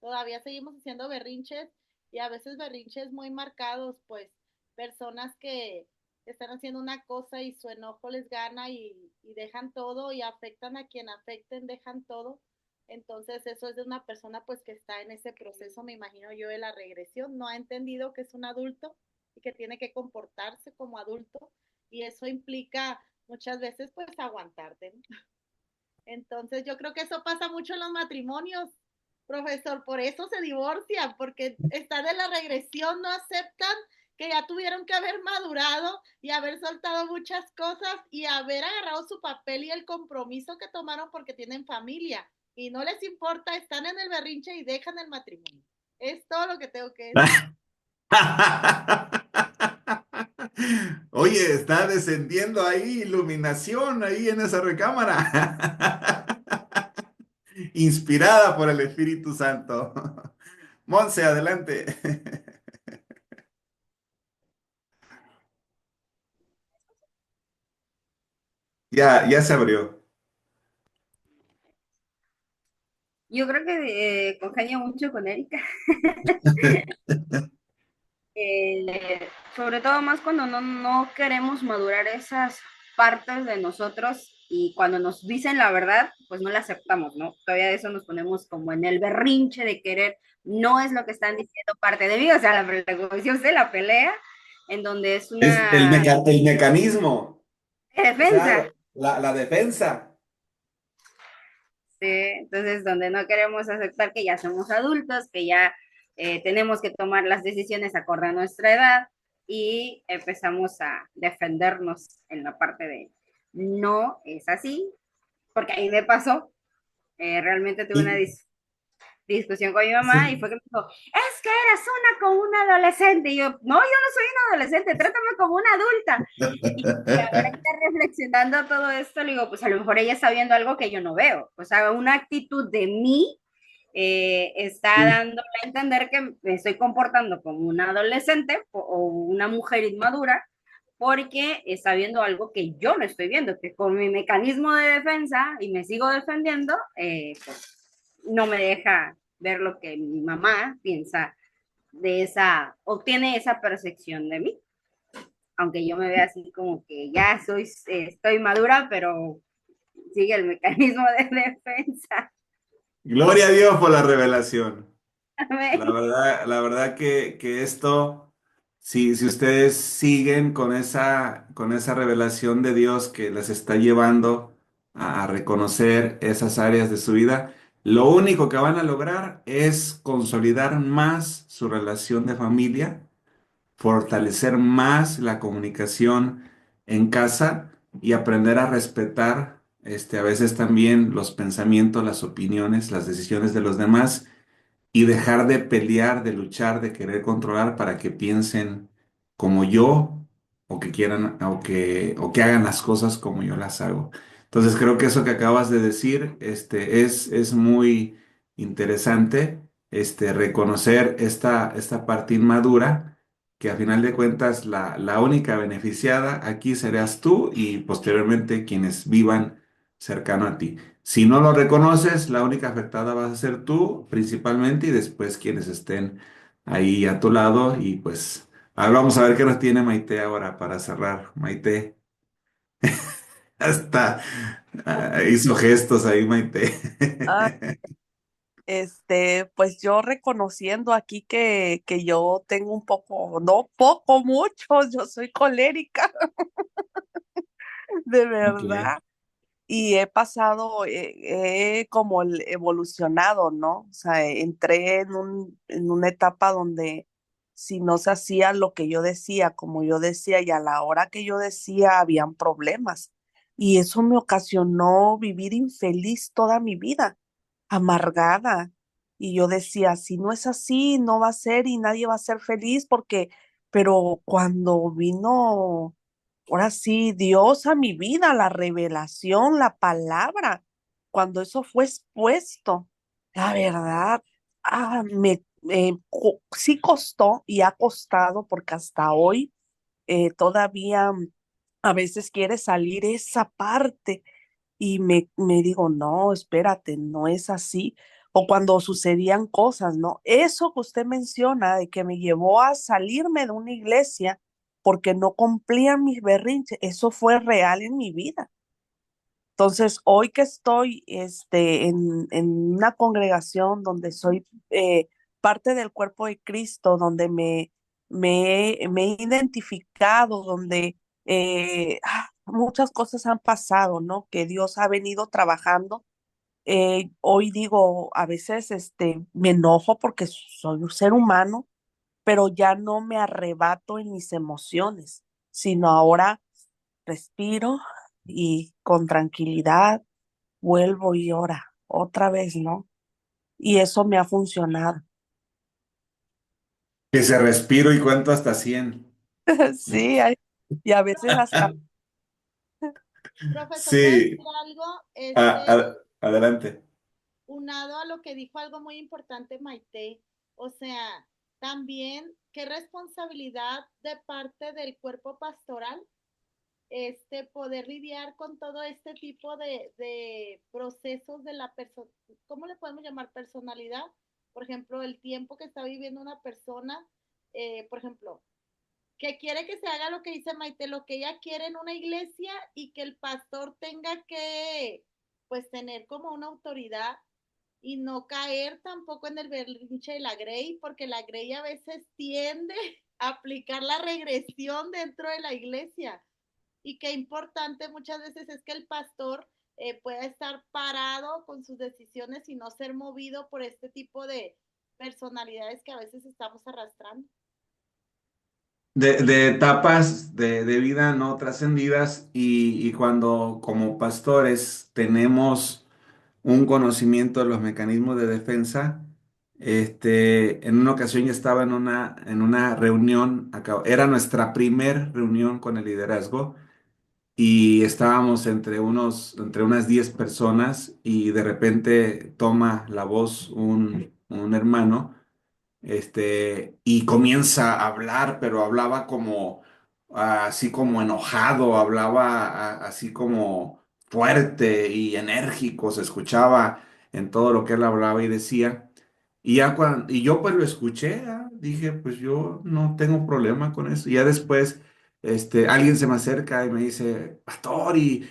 todavía seguimos haciendo berrinches y a veces berrinches muy marcados, pues personas que están haciendo una cosa y su enojo les gana y dejan todo y afectan a quien afecten, dejan todo. Entonces eso es de una persona pues que está en ese proceso, me imagino yo, de la regresión, no ha entendido que es un adulto y que tiene que comportarse como adulto y eso implica muchas veces pues aguantarte, ¿no? Entonces yo creo que eso pasa mucho en los matrimonios, profesor, por eso se divorcian, porque están en la regresión, no aceptan que ya tuvieron que haber madurado y haber soltado muchas cosas y haber agarrado su papel y el compromiso que tomaron porque tienen familia y no les importa, están en el berrinche y dejan el matrimonio. Es todo lo que tengo que decir. Oye, está descendiendo ahí iluminación ahí en esa recámara. Inspirada por el Espíritu Santo. Monse, adelante. Ya se abrió. Yo creo que congenio mucho con Erika, sobre todo más cuando no queremos madurar esas partes de nosotros y cuando nos dicen la verdad, pues no la aceptamos, ¿no? Todavía de eso nos ponemos como en el berrinche de querer, no es lo que están diciendo parte de mí, o sea, la persecución de la pelea, en donde es Es una el mecanismo, o sea, defensa, la defensa. ¿sí? Entonces, donde no queremos aceptar que ya somos adultos, que ya tenemos que tomar las decisiones acorde a nuestra edad y empezamos a defendernos en la parte de no es así, porque ahí me pasó, realmente tuve una Y, discusión con mi mamá y sí. fue que me dijo, es que eres una como una adolescente. Y yo, no, yo no soy una adolescente, trátame como una adulta. Y ahora ya reflexionando todo esto, le digo, pues a lo mejor ella está viendo algo que yo no veo. O sea, una actitud de mí está dando a entender que me estoy comportando como una adolescente o una mujer inmadura porque está viendo algo que yo no estoy viendo, que con mi mecanismo de defensa y me sigo defendiendo, pues no me deja ver lo que mi mamá piensa de esa, o tiene esa percepción de mí, aunque yo me vea así como que ya estoy madura, pero sigue el mecanismo de defensa. Gloria a Dios por la revelación. La verdad que esto, si ustedes siguen con esa revelación de Dios que les está llevando a reconocer esas áreas de su vida, lo único que van a lograr es consolidar más su relación de familia, fortalecer más la comunicación en casa y aprender a respetar, a veces también los pensamientos, las opiniones, las decisiones de los demás y dejar de pelear, de luchar, de querer controlar para que piensen como yo o que quieran o que hagan las cosas como yo las hago. Entonces creo que eso que acabas de decir, es muy interesante, reconocer esta parte inmadura, que a final de cuentas la única beneficiada aquí serás tú y posteriormente quienes vivan cercano a ti. Si no lo reconoces, la única afectada vas a ser tú principalmente y después quienes estén ahí a tu lado. Y pues, a ver, vamos a ver qué nos tiene Maite ahora para cerrar. Maite, hasta hizo gestos ahí, Maite. Ah, pues yo reconociendo aquí que yo tengo un poco, no poco, mucho, yo soy colérica, de Ok. verdad. Y he pasado, he como evolucionado, ¿no? O sea, entré en una etapa donde si no se hacía lo que yo decía, como yo decía, y a la hora que yo decía, habían problemas. Y eso me ocasionó vivir infeliz toda mi vida, amargada. Y yo decía, si no es así, no va a ser y nadie va a ser feliz porque, pero cuando vino, ahora sí, Dios a mi vida, la revelación, la palabra, cuando eso fue expuesto, la verdad, sí costó y ha costado porque hasta hoy todavía a veces quiere salir esa parte y me digo, no, espérate, no es así. O cuando sucedían cosas, ¿no? Eso que usted menciona de que me llevó a salirme de una iglesia porque no cumplían mis berrinches, eso fue real en mi vida. Entonces, hoy que estoy en una congregación donde soy parte del cuerpo de Cristo, donde me he identificado, donde muchas cosas han pasado, ¿no? Que Dios ha venido trabajando. Hoy digo, a veces me enojo porque soy un ser humano, pero ya no me arrebato en mis emociones, sino ahora respiro y con tranquilidad vuelvo y ahora otra vez, ¿no? Y eso me ha funcionado. Que se respiro y cuento hasta 100. Sí, y a veces hasta, Profesor, ¿puedo decir Sí, algo? adelante. Unado a lo que dijo algo muy importante Maite, o sea, también qué responsabilidad de parte del cuerpo pastoral poder lidiar con todo este tipo de procesos de la persona, ¿cómo le podemos llamar personalidad? Por ejemplo, el tiempo que está viviendo una persona, por ejemplo, que quiere que se haga lo que dice Maite, lo que ella quiere en una iglesia y que el pastor tenga que, pues, tener como una autoridad y no caer tampoco en el berrinche de la Grey, porque la Grey a veces tiende a aplicar la regresión dentro de la iglesia. Y qué importante muchas veces es que el pastor pueda estar parado con sus decisiones y no ser movido por este tipo de personalidades que a veces estamos arrastrando. De etapas de vida no trascendidas y cuando como pastores tenemos un conocimiento de los mecanismos de defensa, en una ocasión yo estaba en una reunión, era nuestra primer reunión con el liderazgo y estábamos entre unas 10 personas y de repente toma la voz un hermano y comienza a hablar, pero hablaba como, así como enojado, hablaba así como fuerte y enérgico, se escuchaba en todo lo que él hablaba y decía. Y yo pues lo escuché, dije, pues yo no tengo problema con eso. Y ya después, alguien se me acerca y me dice, pastor, y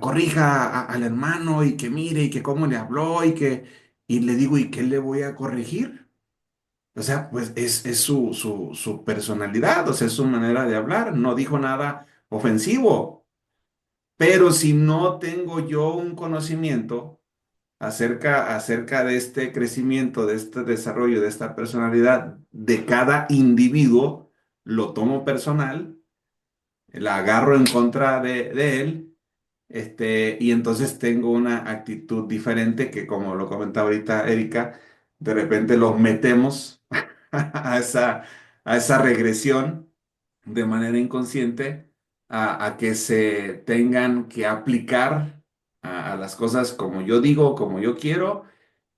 corrija al hermano y que mire y que cómo le habló y le digo, ¿y qué le voy a corregir? O sea, pues es su personalidad, o sea, es su manera de hablar. No dijo nada ofensivo. Pero si no tengo yo un conocimiento acerca de este crecimiento, de este desarrollo, de esta personalidad de cada individuo, lo tomo personal, la agarro en contra de él, y entonces tengo una actitud diferente que, como lo comentaba ahorita Erika, de repente los metemos a esa regresión de manera inconsciente a que se tengan que aplicar a las cosas como yo digo, como yo quiero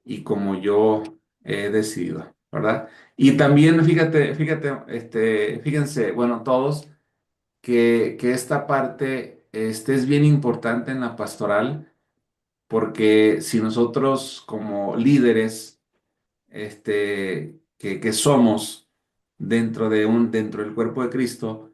y como yo he decidido, ¿verdad? Y también fíjense, bueno, todos, que esta parte es bien importante en la pastoral, porque si nosotros como líderes, que somos dentro del cuerpo de Cristo,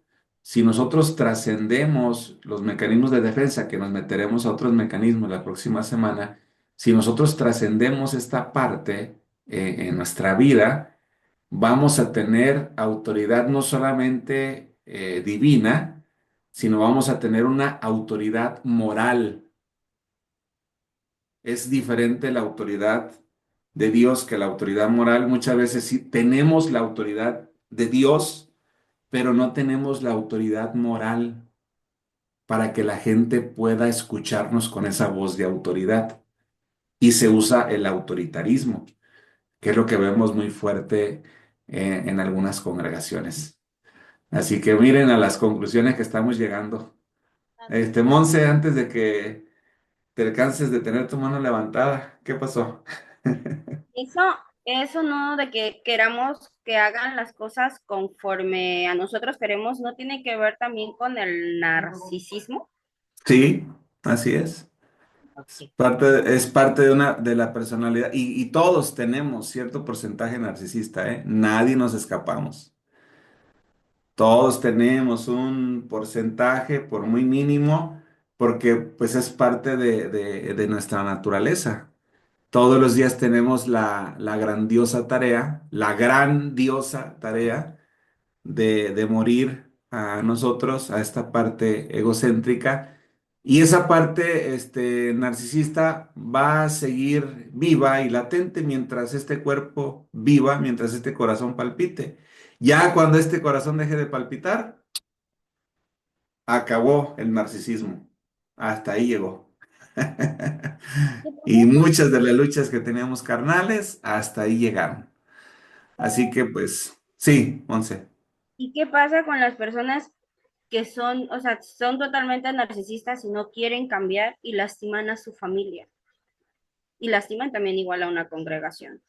si nosotros trascendemos los mecanismos de defensa, que nos meteremos a otros mecanismos la próxima semana, si nosotros trascendemos esta parte en nuestra vida, vamos a tener autoridad no solamente divina, sino vamos a tener una autoridad moral. Es diferente la autoridad de Dios que la autoridad moral. Muchas veces sí tenemos la autoridad de Dios, pero no tenemos la autoridad moral para que la gente pueda escucharnos con esa voz de autoridad. Y se usa el autoritarismo, que es lo que vemos muy fuerte en algunas congregaciones. Así que miren a las conclusiones que estamos llegando. Monse, antes de que te canses de tener tu mano levantada, ¿qué pasó? Eso, eso no de que queramos que hagan las cosas conforme a nosotros queremos, no tiene que ver también con el narcisismo. Sí, así es. Ok. Es parte de de la personalidad y todos tenemos cierto porcentaje narcisista, ¿eh? Nadie nos escapamos. Todos tenemos un porcentaje, por muy mínimo, porque pues es parte de nuestra naturaleza. Todos los días tenemos la grandiosa tarea, la grandiosa tarea de morir a nosotros, a esta parte egocéntrica. Y esa parte narcisista va a seguir viva y latente mientras este cuerpo viva, mientras este corazón palpite. Ya cuando este corazón deje de palpitar, acabó el narcisismo. Hasta ahí llegó. Y muchas de las luchas que teníamos carnales, hasta ahí llegaron. Así que pues, sí, Once. ¿Y qué pasa con las personas que son, o sea, son totalmente narcisistas y no quieren cambiar y lastiman a su familia? Y lastiman también igual a una congregación.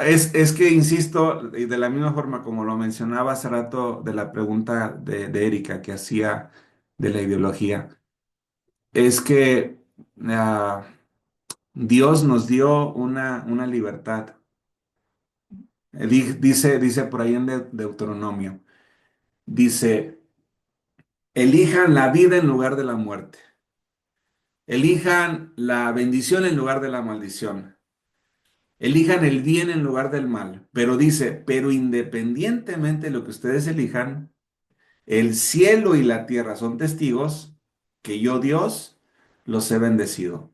Es que, insisto, y de la misma forma como lo mencionaba hace rato de la pregunta de Erika que hacía de la ideología, es que ah, Dios nos dio una libertad. Dice por ahí en Deuteronomio, dice, elijan la vida en lugar de la muerte, elijan la bendición en lugar de la maldición. Elijan el bien en lugar del mal. Pero dice, pero independientemente de lo que ustedes elijan, el cielo y la tierra son testigos que yo, Dios, los he bendecido.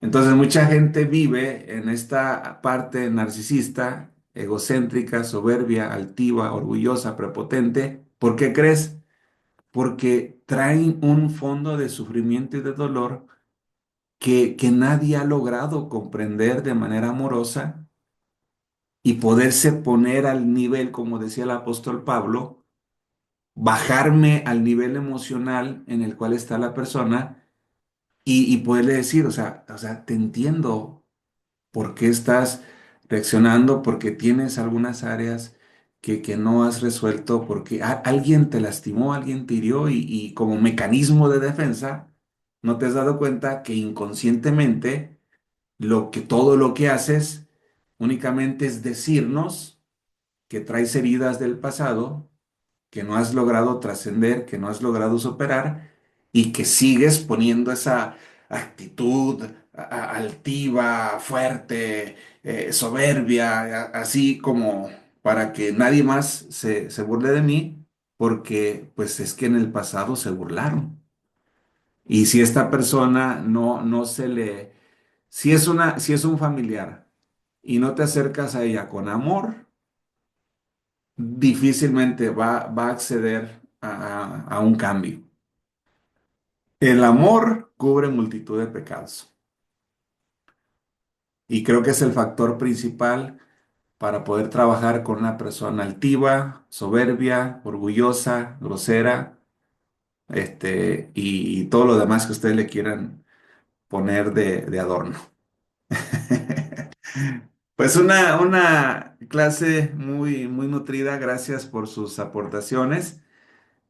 Entonces mucha gente vive en esta parte narcisista, egocéntrica, soberbia, altiva, orgullosa, prepotente. ¿Por qué crees? Porque traen un fondo de sufrimiento y de dolor que nadie ha logrado comprender de manera amorosa y poderse poner al nivel, como decía el apóstol Pablo, bajarme al nivel emocional en el cual está la persona y poderle decir, te entiendo por qué estás reaccionando, porque tienes algunas áreas que no has resuelto, porque alguien te lastimó, alguien te hirió y como mecanismo de defensa, no te has dado cuenta que inconscientemente todo lo que haces únicamente es decirnos que traes heridas del pasado, que no has logrado trascender, que no has logrado superar y que sigues poniendo esa actitud altiva, fuerte, soberbia, así como para que nadie más se burle de mí, porque pues es que en el pasado se burlaron. Y si esta persona no se le, si es un familiar y no te acercas a ella con amor, difícilmente va a acceder a un cambio. El amor cubre multitud de pecados y creo que es el factor principal para poder trabajar con una persona altiva, soberbia, orgullosa, grosera, y todo lo demás que ustedes le quieran poner de adorno. Pues una clase muy, muy nutrida, gracias por sus aportaciones.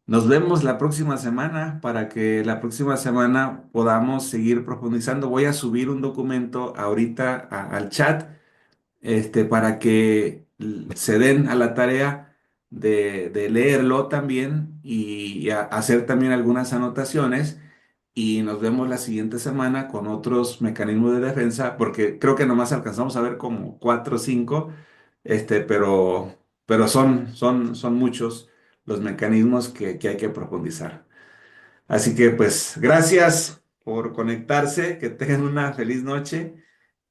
Nos vemos la próxima semana para que la próxima semana podamos seguir profundizando. Voy a subir un documento ahorita al chat, para que se den a la tarea de leerlo también y hacer también algunas anotaciones. Y nos vemos la siguiente semana con otros mecanismos de defensa, porque creo que nomás alcanzamos a ver como cuatro o cinco, pero son muchos los mecanismos que hay que profundizar. Así que pues gracias por conectarse, que tengan una feliz noche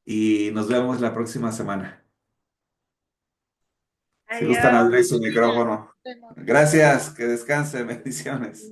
y nos vemos la próxima semana. Si gustan Adiós. abrir su Mira, micrófono. bueno, Gracias, que descanse, bendiciones.